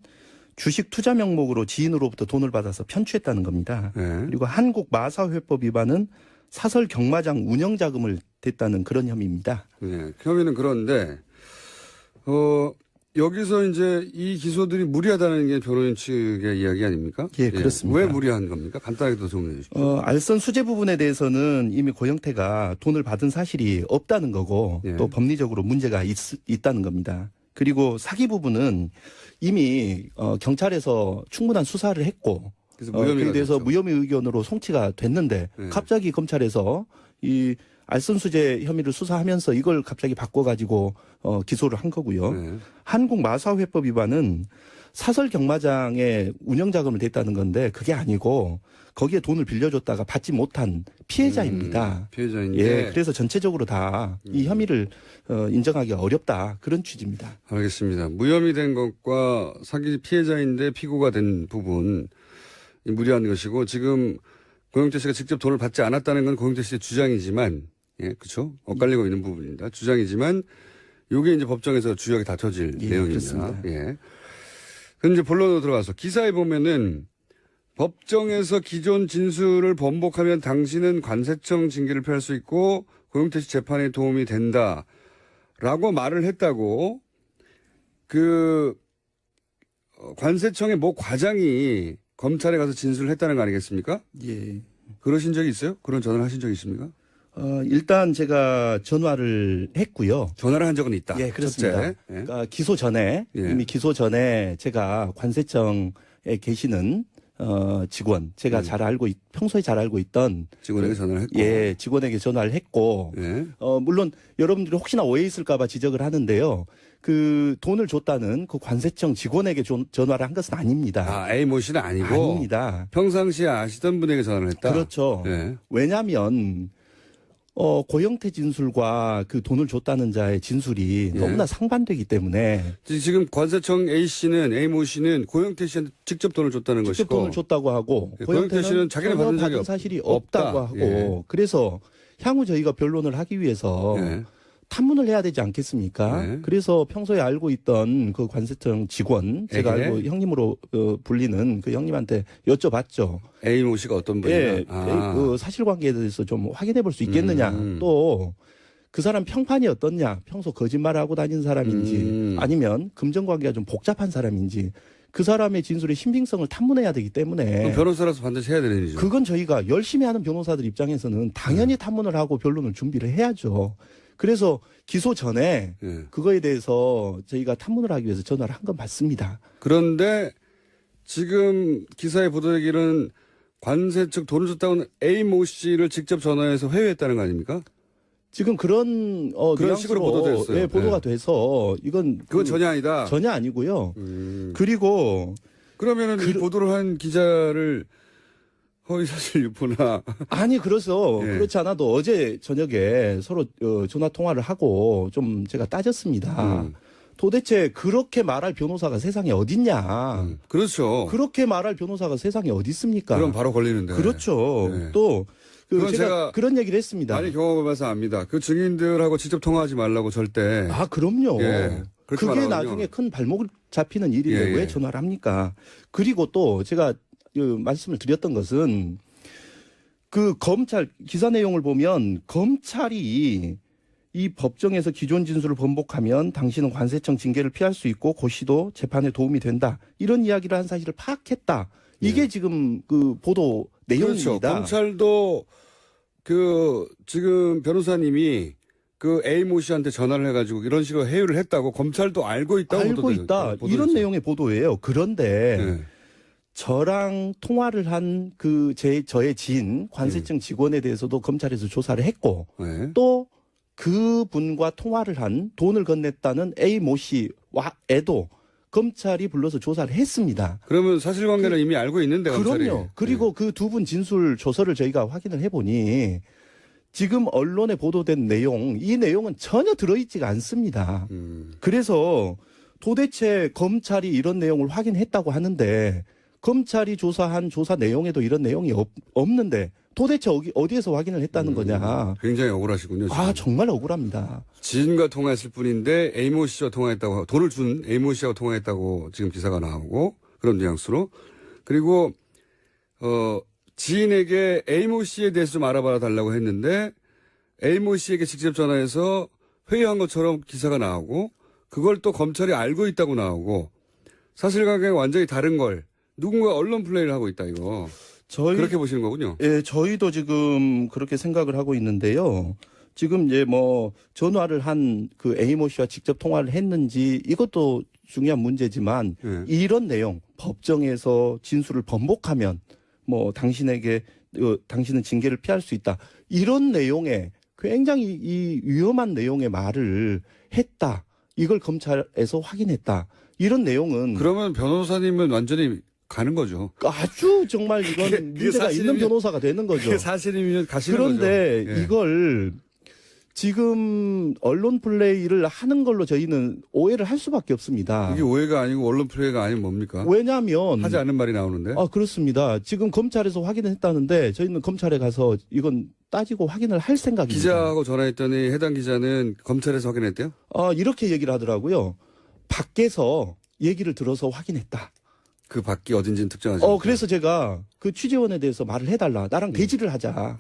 주식 투자 명목으로 지인으로부터 돈을 받아서 편취했다는 겁니다. 예. 그리고 한국 마사회법 위반은 사설 경마장 운영 자금을 댔다는 그런 혐의입니다. 네, 혐의는 그런데 여기서 이제 이 기소들이 무리하다는 게 변호인 측의 이야기 아닙니까? 예, 그렇습니다. 왜 무리한 겁니까? 간단하게 더 정리해 주십시오. 알선 수재 부분에 대해서는 이미 고영태가 돈을 받은 사실이 없다는 거고 예. 또 법리적으로 문제가 있다는 겁니다. 그리고 사기 부분은 이미 경찰에서 충분한 수사를 했고 그래서 무혐의가 그에 대해서 됐죠. 무혐의 의견으로 송치가 됐는데 네. 갑자기 검찰에서 이 알선수재 혐의를 수사하면서 이걸 갑자기 바꿔가지고 기소를 한 거고요. 네. 한국 마사회법 위반은 사설 경마장에 운영 자금을 댔다는 건데 그게 아니고 거기에 돈을 빌려줬다가 받지 못한 피해자입니다. 피해자인데. 예, 그래서 전체적으로 다 이 혐의를 인정하기 어렵다 그런 취지입니다. 알겠습니다. 무혐의 된 것과 사기 피해자인데 피고가 된 부분 이 무리한 것이고 지금 고영태 씨가 직접 돈을 받지 않았다는 건 고영태 씨의 주장이지만 예, 그렇죠? 엇갈리고 있는 부분입니다. 주장이지만 이게 이제 법정에서 주요하게 다퉈질 예, 내용입니다. 그렇습니다. 예. 그럼 이제 본론으로 들어가서 기사에 보면은 법정에서 기존 진술을 번복하면 당신은 관세청 징계를 피할 수 있고 고영태 씨 재판에 도움이 된다라고 말을 했다고 관세청의 모 과장이 검찰에 가서 진술을 했다는 거 아니겠습니까? 예. 그러신 적이 있어요? 그런 전화를 하신 적이 있습니까? 일단 제가 전화를 했고요. 전화를 한 적은 있다. 예, 그렇습니다. 첫째. 예. 그러니까 기소 전에 예. 이미 기소 전에 제가 관세청에 계시는 직원 제가 평소에 잘 알고 있던 직원에게 전화를 했고. 예, 직원에게 전화를 했고 예. 물론 여러분들이 혹시나 오해 있을까 봐 지적을 하는데요. 그 돈을 줬다는 그 관세청 직원에게 전화를 한 것은 아닙니다. 아, A 모 씨는 아니고. 아닙니다. 평상시에 아시던 분에게 전화를 했다. 그렇죠. 예. 왜냐하면 고영태 진술과 그 돈을 줬다는 자의 진술이 예. 너무나 상반되기 때문에 지금 관세청 A 씨는 A 모 씨는 고영태 씨한테 직접 돈을 줬다는 직접 것이고. 돈을 줬다고 하고 예, 고영태 씨는 자기는 받은 적이 받은 사실이 없다. 없다고 하고 예. 그래서 향후 저희가 변론을 하기 위해서 예. 탐문을 해야 되지 않겠습니까? 네. 그래서 평소에 알고 있던 그 관세청 직원 제가 에게? 알고 형님으로 불리는 그 형님한테 여쭤봤죠. A 모 씨가 어떤 분이냐. 예, 그 사실관계에 대해서 좀 확인해 볼 수 있겠느냐. 또 그 사람 평판이 어떻냐. 평소 거짓말하고 다니는 사람인지 아니면 금전관계가 좀 복잡한 사람인지 그 사람의 진술의 신빙성을 탐문해야 되기 때문에 그럼 변호사라서 반드시 해야 되는 일이죠. 그건 저희가 열심히 하는 변호사들 입장에서는 당연히 탐문을 하고 변론을 준비를 해야죠. 그래서 기소 전에 예. 그거에 대해서 저희가 탐문을 하기 위해서 전화를 한 건 맞습니다. 그런데 지금 기사에 보도되기는 관세 측 돈을 줬다고는 A 모 씨를 직접 전화해서 회유했다는 거 아닙니까? 지금 그런 그런 식으로 보도됐어요. 예, 보도가 네. 돼서 이건 그건 전혀 아니다. 전혀 아니고요. 그리고 그러면은 이 보도를 한 기자를 허위사실 유포나 아니 그래서 예. 그렇지 않아도 어제 저녁에 서로 전화 통화를 하고 좀 제가 따졌습니다. 도대체 그렇게 말할 변호사가 세상에 어딨냐? 그렇죠. 그렇게 말할 변호사가 세상에 어디 있습니까? 그럼 바로 걸리는데. 그렇죠. 네. 또 그건 제가 제가 그런 얘기를 했습니다. 많이 경험해봐서 압니다. 그 증인들하고 직접 통화하지 말라고 절대. 아, 그럼요. 예, 그렇게 그게 말하거든요. 나중에 큰 발목을 잡히는 일인데 예, 예. 왜 전화를 합니까? 그리고 또 제가 말씀을 드렸던 것은 그 검찰 기사 내용을 보면 검찰이 이 법정에서 기존 진술을 번복하면 당신은 관세청 징계를 피할 수 있고 고시도 재판에 도움이 된다. 이런 이야기를 한 사실을 파악했다. 이게 지금 그 보도 내용입니다. 그렇죠. 검찰도 지금 변호사님이 그 A 모 씨한테 전화를 해가지고 이런 식으로 회유를 했다고 검찰도 알고 있다고 알고 있다. 보도됐어요. 이런 내용의 보도예요. 그런데 네. 저랑 통화를 한 저의 지인 관세청 직원에 대해서도 검찰에서 조사를 했고 네. 또 그분과 통화를 한 돈을 건넸다는 A 모 씨와에도 검찰이 불러서 조사를 했습니다. 그러면 사실관계를 이미 알고 있는데 검찰이. 그럼요. 그리고 그 두 분 진술 조서를 저희가 확인을 해보니 지금 언론에 보도된 내용, 이 내용은 전혀 들어있지가 않습니다. 그래서 도대체 검찰이 이런 내용을 확인했다고 하는데 검찰이 조사한 조사 내용에도 이런 내용이 없는데 도대체 어디에서 확인을 했다는 거냐. 굉장히 억울하시군요. 지금. 아, 정말 억울합니다. 지인과 통화했을 뿐인데 A모 씨와 통화했다고, 돈을 준 A모 씨하고 통화했다고 지금 기사가 나오고 그런 뉘앙스로. 그리고 지인에게 A모 씨에 대해서 좀 알아봐 달라고 했는데 A모 씨에게 직접 전화해서 회의한 것처럼 기사가 나오고 그걸 또 검찰이 알고 있다고 나오고 사실관계가 완전히 다른 걸 누군가 언론 플레이를 하고 있다 이거. 그렇게 보시는 거군요. 예, 저희도 지금 그렇게 생각을 하고 있는데요. 지금 이제 뭐 전화를 한 그 A모 씨와 직접 통화를 했는지 이것도 중요한 문제지만 이런 내용 법정에서 진술을 번복하면 뭐 당신에게 당신은 징계를 피할 수 있다. 이런 내용에 굉장히 이 위험한 내용의 말을 했다. 이걸 검찰에서 확인했다. 이런 내용은 그러면 변호사님은 완전히 가는 거죠. 아주 정말 이건 문제가 있는 변호사가 되는 거죠. 그게 사실이면 가시는 그런데 거죠. 예. 이걸 지금 언론 플레이를 하는 걸로 저희는 오해를 할 수밖에 없습니다. 이게 오해가 아니고 언론 플레이가 아니면 뭡니까? 왜냐하면 하지 않는 말이 나오는데. 아, 그렇습니다. 지금 검찰에서 확인을 했다는데 저희는 검찰에 가서 이건 따지고 확인을 할 생각입니다. 기자하고 전화했더니 해당 기자는 검찰에서 확인했대요? 이렇게 얘기를 하더라고요. 밖에서 얘기를 들어서 확인했다. 그 밖이 어딘지는 특정하지 않아요. 그래서 제가 그 취재원에 대해서 말을 해달라. 나랑 대질을 하자.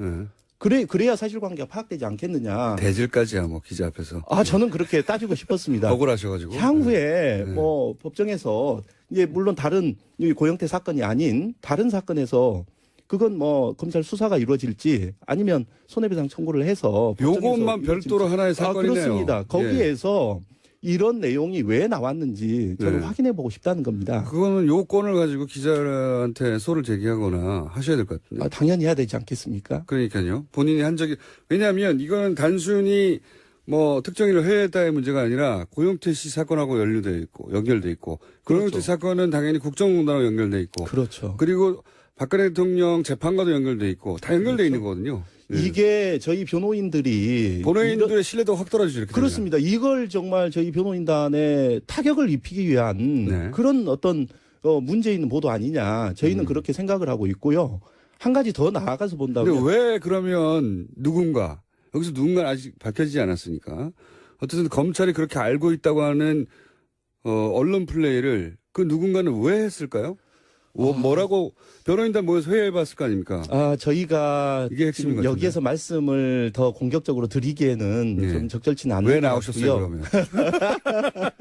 그래야 사실관계가 파악되지 않겠느냐. 대질까지야 뭐 기자 앞에서. 저는 그렇게 따지고 싶었습니다. 억울하셔가지고. 향후에 뭐 법정에서 이제 물론 다른 이 고영태 사건이 아닌 다른 사건에서 그건 뭐 검찰 수사가 이루어질지 아니면 손해배상 청구를 해서 요것만 별도로 하나의 사건이네요. 그렇습니다. 거기에서 이런 내용이 왜 나왔는지 저는 확인해 보고 싶다는 겁니다. 그거는 요건을 가지고 기자한테 소를 제기하거나 하셔야 될 것 같은데. 당연히 해야 되지 않겠습니까? 그러니까요. 본인이 한 적이, 왜냐하면 이거는 단순히 뭐 특정인을 회유했다의 문제가 아니라 고영태 씨 사건하고 연결돼 있고 고영태 그렇죠. 사건은 당연히 국정농단하고 연결돼 있고 그렇죠. 그리고 박근혜 대통령 재판과도 연결돼 있고 다 연결돼 있는 거거든요. 이게 저희 변호인들의 신뢰도가 확 떨어지죠. 이렇게 그렇습니다. 이걸 정말 저희 변호인단에 타격을 입히기 위한 그런 어떤 문제 있는 보도 아니냐. 저희는 그렇게 생각을 하고 있고요. 한 가지 더 나아가서 본다면. 근데 왜 그러면 여기서 누군가는 아직 밝혀지지 않았으니까. 어쨌든 검찰이 그렇게 알고 있다고 하는 언론 플레이를 그 누군가는 왜 했을까요? 뭐라고 변호인단 모여서 회의해봤을 거 아닙니까? 저희가 이게 핵심인 것 같은데. 여기에서 말씀을 더 공격적으로 드리기에는 좀 적절치는 않은 왜 것 나오셨어요, 같고요. 그러면?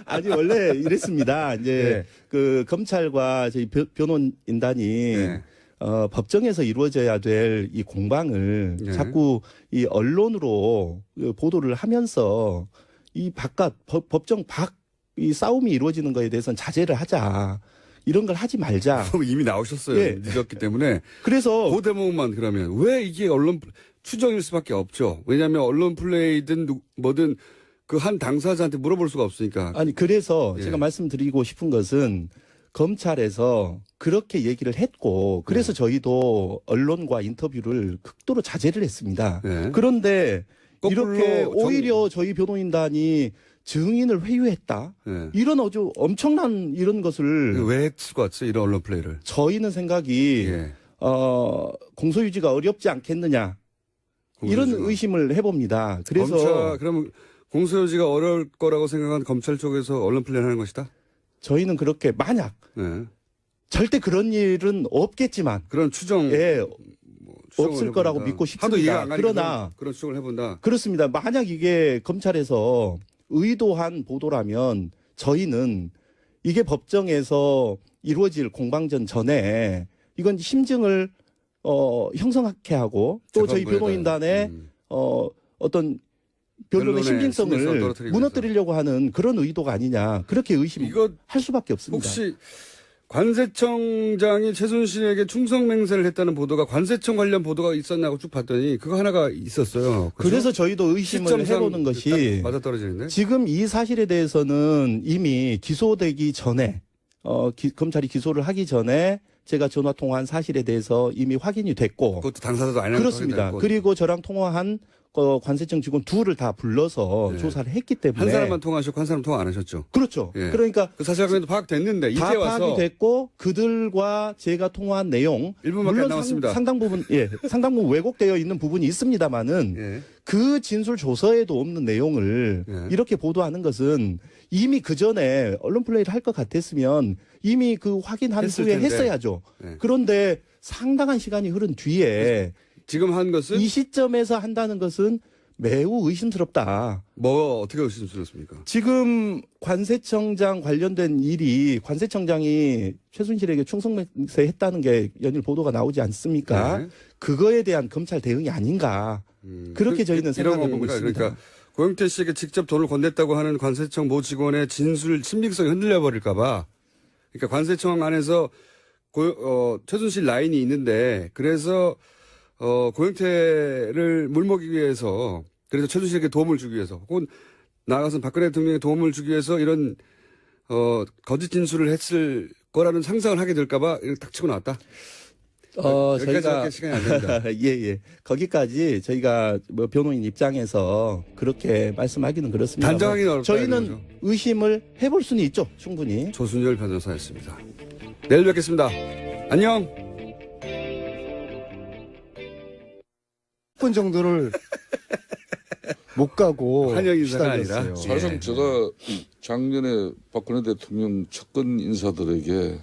아니 원래 이랬습니다. 이제 그 검찰과 저희 변호인단이 법정에서 이루어져야 될 이 공방을 자꾸 이 언론으로 보도를 하면서 이 바깥 법정 밖 이 싸움이 이루어지는 거에 대해서는 자제를 하자. 이런 걸 하지 말자. 이미 나오셨어요. 늦었기 때문에. 그래서 그 대목만 그러면 왜 이게 언론 추정일 수밖에 없죠. 왜냐하면 언론 플레이든 뭐든 그 한 당사자한테 물어볼 수가 없으니까. 아니 그래서 제가 말씀드리고 싶은 것은 검찰에서 그렇게 얘기를 했고 그래서 저희도 언론과 인터뷰를 극도로 자제를 했습니다. 그런데 이렇게 오히려 저희 변호인단이 증인을 회유했다. 이런 아주 엄청난 이런 것을 왜 했을 것 같아요? 이런 언론 플레이를. 저희는 생각이 공소유지가 어렵지 않겠느냐. 이런 의심을 해봅니다. 그래서 그러면 공소유지가 어려울 거라고 생각한 검찰 쪽에서 언론 플레이를 하는 것이다? 저희는 그렇게 만약 절대 그런 일은 없겠지만 그런 추정 없을 거라고 믿고 싶습니다. 하도 이해가 안 가니까 그러나 그런 추정을 해본다. 그렇습니다. 만약 이게 검찰에서 의도한 보도라면 저희는 이게 법정에서 이루어질 공방전 전에 이건 심증을 형성하게 하고 또 저희 변호인단의 어떤 변론의 신빙성을 무너뜨리려고 하는 그런 의도가 아니냐 그렇게 의심할 수밖에 없습니다. 혹시 관세청장이 최순실에게 충성 맹세를 했다는 보도가 관세청 관련 보도가 있었냐고 쭉 봤더니 그거 하나가 있었어요. 그렇죠? 그래서 저희도 의심을 시점상 해보는 것이 맞아떨어지는데. 지금 이 사실에 대해서는 이미 기소되기 전에 검찰이 기소를 하기 전에 제가 전화 통화한 사실에 대해서 이미 확인이 됐고 그것도 당사자도 아니라고 그렇습니다. 그리고 저랑 통화한 관세청 직원 둘을 다 불러서 네. 조사를 했기 때문에 한 사람만 통화하셨고 한 사람 통화 안 하셨죠. 그렇죠. 예. 그러니까 그 사실관계도 파악됐는데 이제 다 와서 파악이 됐고 그들과 제가 통화한 내용 1분밖에 안 물론 남았습니다. 상당 부분 상당 부분 왜곡되어 있는 부분이 있습니다만은 예. 그 진술 조서에도 없는 내용을 예. 이렇게 보도하는 것은 이미 그 전에 언론 플레이를 할 것 같았으면 이미 그 확인한 했을 후에 텐데. 했어야죠. 예. 그런데 상당한 시간이 흐른 뒤에 지금 한 것은 이 시점에서 한다는 것은 매우 의심스럽다. 뭐 어떻게 의심스럽습니까? 지금 관세청장 관련된 일이 관세청장이 최순실에게 충성맹세 했다는 게 연일 보도가 나오지 않습니까? 네. 그거에 대한 검찰 대응이 아닌가. 그렇게 저희는 이런 생각해 보고 겁니까? 있습니다. 그러니까 고영태 씨에게 직접 돈을 건넸다고 하는 관세청 모 직원의 진술 신빙성이 흔들려 버릴까 봐. 그러니까 관세청 안에서 최순실 라인이 있는데 그래서 고영태를 물먹이기 위해서 그래서 최순실에게 도움을 주기 위해서 혹은 나아가서 박근혜 대통령에 도움을 주기 위해서 이런 거짓 진술을 했을 거라는 상상을 하게 될까봐 이렇게 딱 치고 나왔다. 여기까지밖에 시간이 안 됩니다. 예. 거기까지 저희가 뭐 변호인 입장에서 그렇게 말씀하기는 그렇습니다. 단정하기는 어렵다. 저희는 이거죠. 의심을 해볼 수는 있죠, 충분히. 조순열 변호사였습니다. 내일 뵙겠습니다. 안녕. 10분 정도를 못 가고 환영 인사가 시달렸어요. 아니라. 사실상 예. 제가 작년에 박근혜 대통령 측근 인사들에게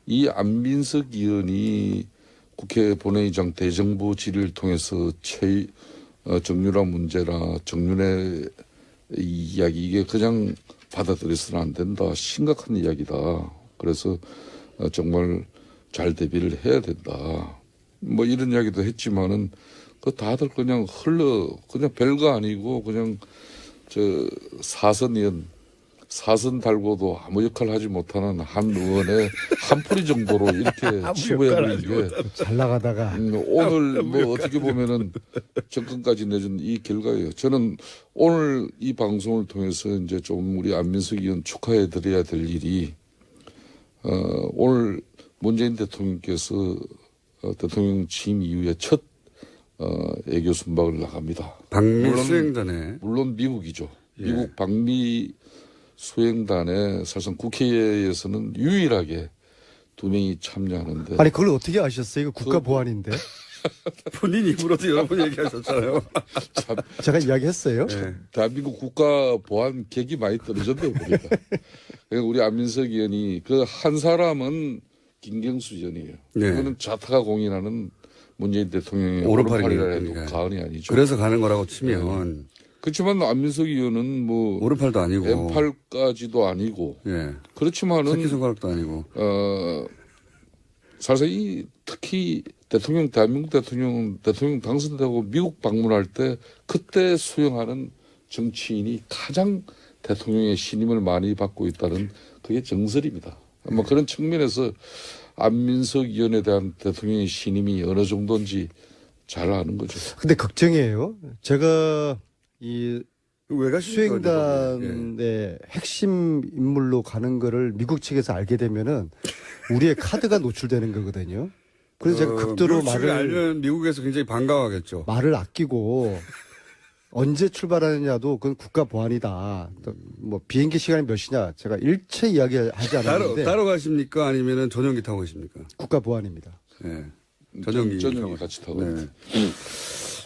이 안민석 의원이 국회 본회의장 대정부 질의를 통해서 정유라 문제라 정윤의 이야기 이게 그냥 받아들여서는 안 된다. 심각한 이야기다. 그래서 정말 잘 대비를 해야 된다. 뭐 이런 이야기도 했지만은 그 다들 그냥 그냥 별거 아니고 그냥 사선 달고도 아무 역할 하지 못하는 한 의원의 한 풀이 정도로 이렇게 치부해버린 게 잘 나가다가 오늘 뭐 어떻게 보면은 정권까지 내준 이 결과예요. 저는 오늘 이 방송을 통해서 이제 좀 우리 안민석 의원 축하해 드려야 될 일이 오늘 문재인 대통령께서 대통령 취임 이후에 첫 애교 순방을 나갑니다. 방미 수행단에 물론 미국이죠. 예. 미국 방미 수행단에 사실상 국회에서는 유일하게 2명이 참여하는데 아니 그걸 어떻게 아셨어요? 이거 국가 보안인데 본인 입으로도 여러 번 얘기하셨잖아요. 참 제가 이야기했어요. 네. 대한민국 국가 보안 객이 많이 떨어졌네요, 보니까. 그러니까 우리 안민석 의원이 그 한 사람은 김경수 의원이에요. 네. 그거는 좌타가 공인하는 문재인 대통령의 오른팔이니까. 오른팔이라 해도 과언이 아니죠. 그래서 가는 거라고 치면 그렇지만 안민석 의원은 뭐 오른팔도 아니고 왼팔까지도 아니고 예. 그렇지만은 새끼손가락도 아니고 사실 특히 대한민국 대통령 당선되고 미국 방문할 때 그때 수용하는 정치인이 가장 대통령의 신임을 많이 받고 있다는 그게 정설입니다. 뭐 그런 측면에서 안민석 의원에 대한 대통령의 신임이 어느 정도인지 잘 아는 거죠. 근데 걱정이에요. 제가 이 왜 가십니까? 수행단의 핵심 인물로 가는 거를 미국 측에서 알게 되면은 우리의 카드가 노출되는 거거든요. 그래서 제가 극도로 미국 측을 알면 미국에서 굉장히 반가워하겠죠. 말을 아끼고 언제 출발하느냐도 그건 국가 보안이다. 또 뭐 비행기 시간이 몇 시냐 제가 일체 이야기하지 않았는데 따로 가십니까? 아니면 전용기 타고 가십니까? 국가 보안입니다. 예. 전용기 전용기 같이 타고. 네.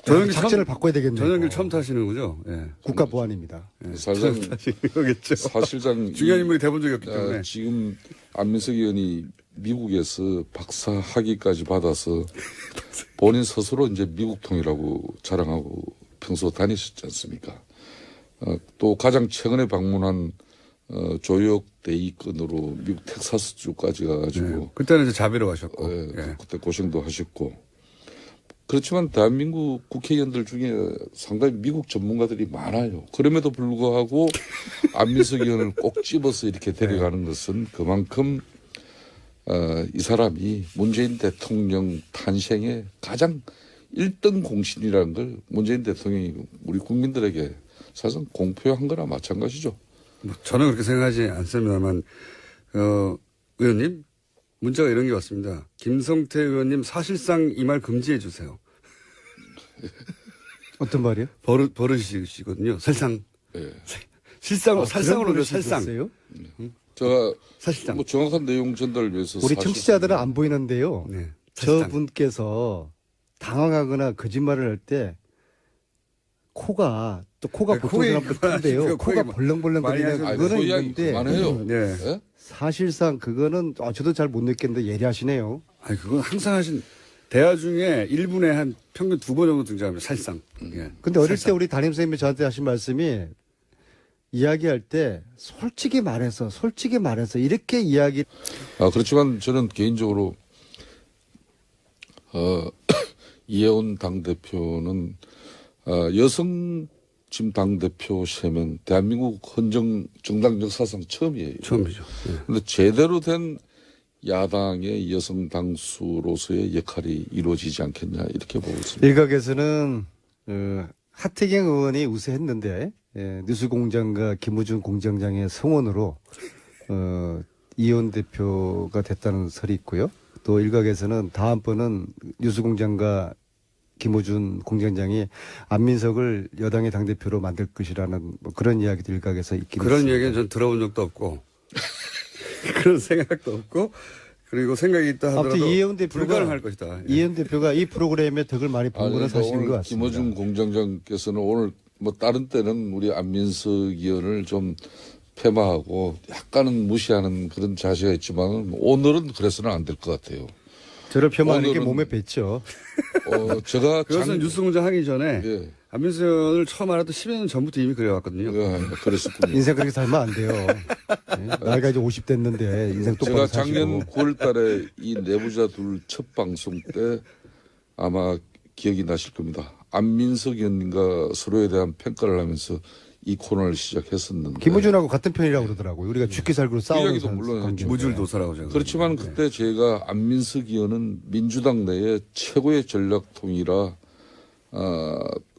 전용기 작전을 바꿔야 되겠네요. 전용기를 처음 타시는 거죠? 예. 국가 보안입니다. 사실상 거겠죠. 사실상 중요한 인물이 돼본 적이 없기 아, 때문에. 지금 안민석 의원이 미국에서 박사 학위까지 받아서 본인 스스로 이제 미국통이라고 자랑하고 평소 다니셨지 않습니까? 또 가장 최근에 방문한 조혁 대위권으로 미국 텍사스주까지 가가지고 네. 그때는 이제 자비로 가셨고. 예, 예. 그때 고생도 하셨고 그렇지만 대한민국 국회의원들 중에 상당히 미국 전문가들이 많아요. 그럼에도 불구하고 안민석 의원을 꼭 집어서 이렇게 데려가는 것은 그만큼 이 사람이 문재인 대통령 탄생의 가장 1등 공신이라는 걸 문재인 대통령이 우리 국민들에게 사실상 공표한 거나 마찬가지죠. 뭐 저는 그렇게 생각하지 않습니다만, 의원님, 문자가 이런 게 왔습니다. 김성태 의원님 사실상 이 말 금지해 주세요. 어떤 말이요? 버릇이시거든요. 살상. 예. 실상으로, 그런 살상으로 분이 살상. 있었어요? 제가 사실상. 뭐 정확한 내용 전달을 위해서 우리 청취자들은 안 보이는데요. 네. 사실상. 저분께서 당황하거나 거짓말을 할 때 코가 네, 보통 코에 사람들 그거 큰데요. 아니고요. 코가 코에 벌렁벌렁 많이 거리는 하셔도 그거는 소이야기 있는데 그만해요. 네. 예? 사실상 그거는 저도 잘 못 느꼈는데 예리하시네요. 아니, 그건 항상 하신, 대화 중에 1분에 한 평균 2번 정도 등장합니다. 살상. 예. 근데 어릴 때 살상. 우리 담임 선생님이 저한테 하신 말씀이 이야기할 때 솔직히 말해서 이렇게 이야기 그렇지만 저는 개인적으로 이혜원 당대표는 여성 지금 당대표 세면 대한민국 정당 역사상 처음이에요. 처음이죠. 예. 그런데 제대로 된 야당의 여성 당수로서의 역할이 이루어지지 않겠냐 이렇게 보고 있습니다. 일각에서는 하태경 의원이 우세했는데 뉴스공장과 김우중 공장장의 성원으로 이혜원 대표가 됐다는 설이 있고요. 또 일각에서는 다음번은 뉴스공장과 김우준 공장장이 안민석을 여당의 당대표로 만들 것이라는 뭐 그런 이야기도 일각에서 있긴 그런 있습니다. 얘기는 전 들어본 적도 없고, 그런 생각도 없고, 그리고 생각이 있다 하더라도 아무튼 이혜원 대표가 불가능할 것이다. 예. 이혜원 대표가 이 프로그램에 덕을 많이 본 거는 사실인 것 오늘 같습니다. 김어준 공장장께서는 오늘 뭐 다른 때는 우리 안민석 의원을 좀 폐마하고 약간은 무시하는 그런 자세가 있지만 오늘은 그래서는 안 될 것 같아요. 저를 폄하하는 게 오늘은- 몸에 뱉죠. 그것은 네. 제가 뉴스공장 하기 전에 예, 안민석 의원을 처음 알았던 10여 년 전부터 이미 그래왔거든요. 그랬었군요. 인생 그렇게 살면 안 돼요. 네? 나이가 이제 50 됐는데 인생 똑바로 제가 사시고. 작년 9월 달에 이 내부자 둘 첫 방송 때 아마 기억이 나실 겁니다. 안민석 의원님과 서로에 대한 평가를 하면서 이 코너를 시작했었는데 김우준하고 같은 편이라고 그러더라고요. 우리가 죽기 살기로 싸우는 이야기도 물론 관계. 했죠. 무줄도사라고 제가. 그렇지만 그때 제가 안민석 의원은 민주당 내에 최고의 전략통이라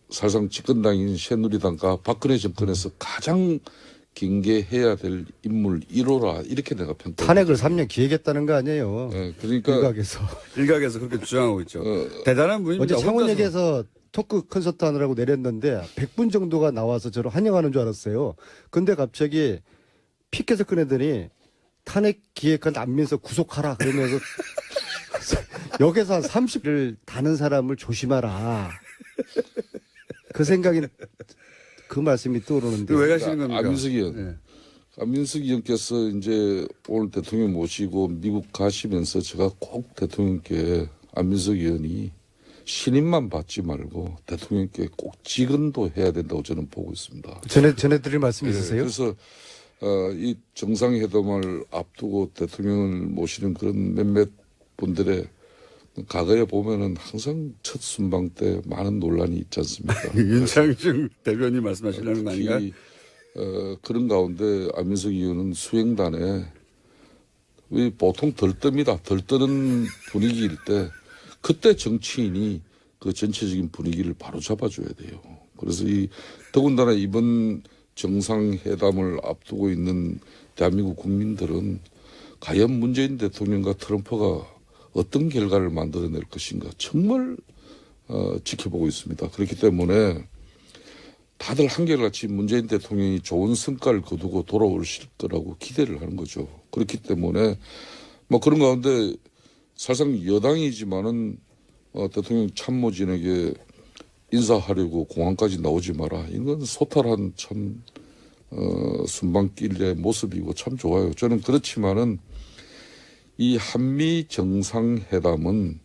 사실상 집권당인 새누리당과 박근혜 정권에서 가장 경계해야 될 인물 1호라 이렇게 내가 평가했죠. 탄핵을 3년 기획했다는 거 아니에요. 네, 그러니까 일각에서. 일각에서 그렇게 주장하고 있죠. 대단한 분입니다. 어제 혼자서. 창원역에서 토크 콘서트 하느라고 내렸는데 100분 정도가 나와서 저를 환영하는 줄 알았어요. 근데 갑자기 피켓을 꺼내더니 탄핵 기획한 안민석 구속하라 그러면서 역에서 한 30을 다는 사람을 조심하라. 그 생각이 그 말씀이 떠오르는데 왜 가시는 겁니까? 안민석 의원. 네. 안민석 의원께서 이제 오늘 대통령 모시고 미국 가시면서 제가 꼭 대통령께 안민석 의원이 신임만 받지 말고 대통령께 꼭 직언도 해야 된다고 저는 보고 있습니다. 전해드릴 말씀 예, 있으세요? 그래서 이 정상회담을 앞두고 대통령을 모시는 그런 몇몇 분들의 과거에 보면은 항상 첫 순방 때 많은 논란이 있지 않습니까? 윤창중 대변인 말씀하시려는 거 아닌가요? 특히 그런 가운데 안민석 의원은 수행단에 보통 덜뜹니다. 덜뜨는 분위기일 때 그때 정치인이 그 전체적인 분위기를 바로 잡아줘야 돼요. 그래서 더군다나 이번 정상회담을 앞두고 있는 대한민국 국민들은 과연 문재인 대통령과 트럼프가 어떤 결과를 만들어낼 것인가 정말 지켜보고 있습니다. 그렇기 때문에 다들 한결같이 문재인 대통령이 좋은 성과를 거두고 돌아오실 거라고 기대를 하는 거죠. 그렇기 때문에 뭐 그런 가운데 사실상 여당이지만은 대통령 참모진에게 인사하려고 공항까지 나오지 마라. 이건 소탈한 참 순방길의 모습이고 참 좋아요. 저는 그렇지만은 이 한미 정상회담은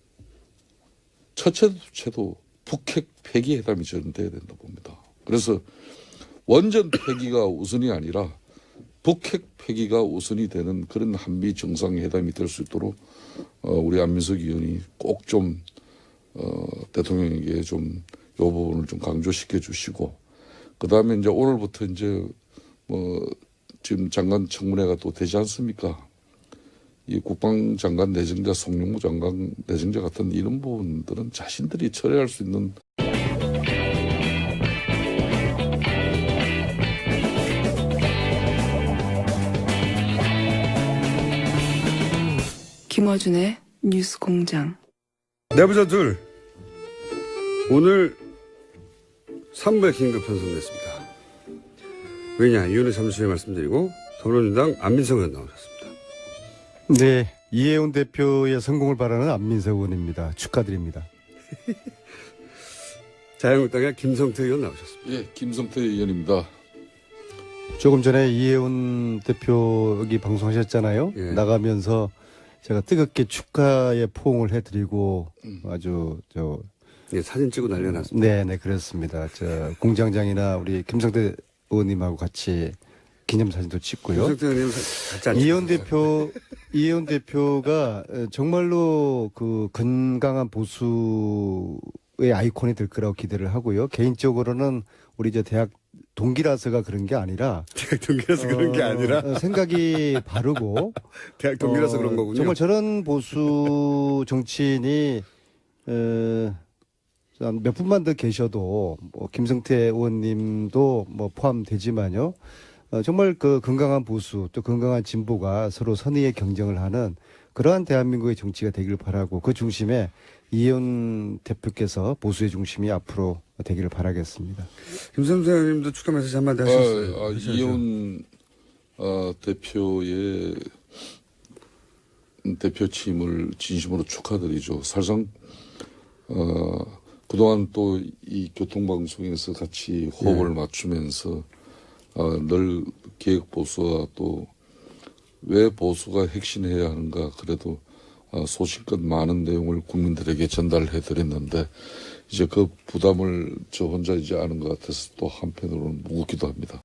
첫째도 둘째도 북핵 폐기 회담이 저는 돼야 된다 봅니다. 그래서 원전 폐기가 우선이 아니라 북핵 폐기가 우선이 되는 그런 한미 정상회담이 될 수 있도록 우리 안민석 의원이 꼭 좀 대통령에게 좀 이 부분을 좀 강조시켜 주시고 그 다음에 이제 오늘부터 이제 뭐 지금 장관 청문회가 또 되지 않습니까? 이 국방장관 내정자, 송영무 장관 내정자 같은 이런 부분들은 자신들이 처리할 수 있는 김어준의 뉴스 공장. 내부자 둘. 오늘 3부에 긴급 편성됐습니다. 왜냐, 이유는 잠시 후에 말씀드리고, 더불어민주당 안민석 의원 나오셨습니다. 네, 이해운 대표의 성공을 바라는 안민석 의원입니다. 축하드립니다. 자유한국당의 김성태 의원 나오셨습니다. 예, 김성태 의원입니다. 조금 전에 이해운 대표 여기 방송하셨잖아요. 예. 나가면서 제가 뜨겁게 축하의 포옹을 해드리고 아주 예, 사진 찍고 난리가 났습니다. 네, 그렇습니다. 공장장이나 우리 김성태 의원님하고 같이 기념사진도 찍고요. 김성태 의원님 같이 앉으셨어요. 이해운 대표가 정말로 그 건강한 보수의 아이콘이 될 거라고 기대를 하고요. 개인적으로는 우리 이제 대학 동기라서가 그런 게 아니라 대학 동기라서 그런 게 아니라 생각이 바르고 대학 동기라서 그런 거군요. 정말 저런 보수 정치인이 몇 분만 더 계셔도 뭐 김성태 의원님도 뭐 포함되지만요. 정말 그 건강한 보수 또 건강한 진보가 서로 선의의 경쟁을 하는 그러한 대한민국의 정치가 되기를 바라고 그 중심에 이해운 대표께서 보수의 중심이 앞으로 되기를 바라겠습니다. 김성태 의원님도 축하 메시지 한마디 하셨어요. 이해운 대표의 대표 취임을 진심으로 축하드리죠. 사실상 그동안 또 이 교통방송에서 같이 호흡을 맞추면서 늘 개혁 보수와 또 왜 보수가 핵심해야 하는가 그래도 소신껏 많은 내용을 국민들에게 전달해 드렸는데 이제 그 부담을 저 혼자 이제 아는 것 같아서 또 한편으로는 무겁기도 합니다.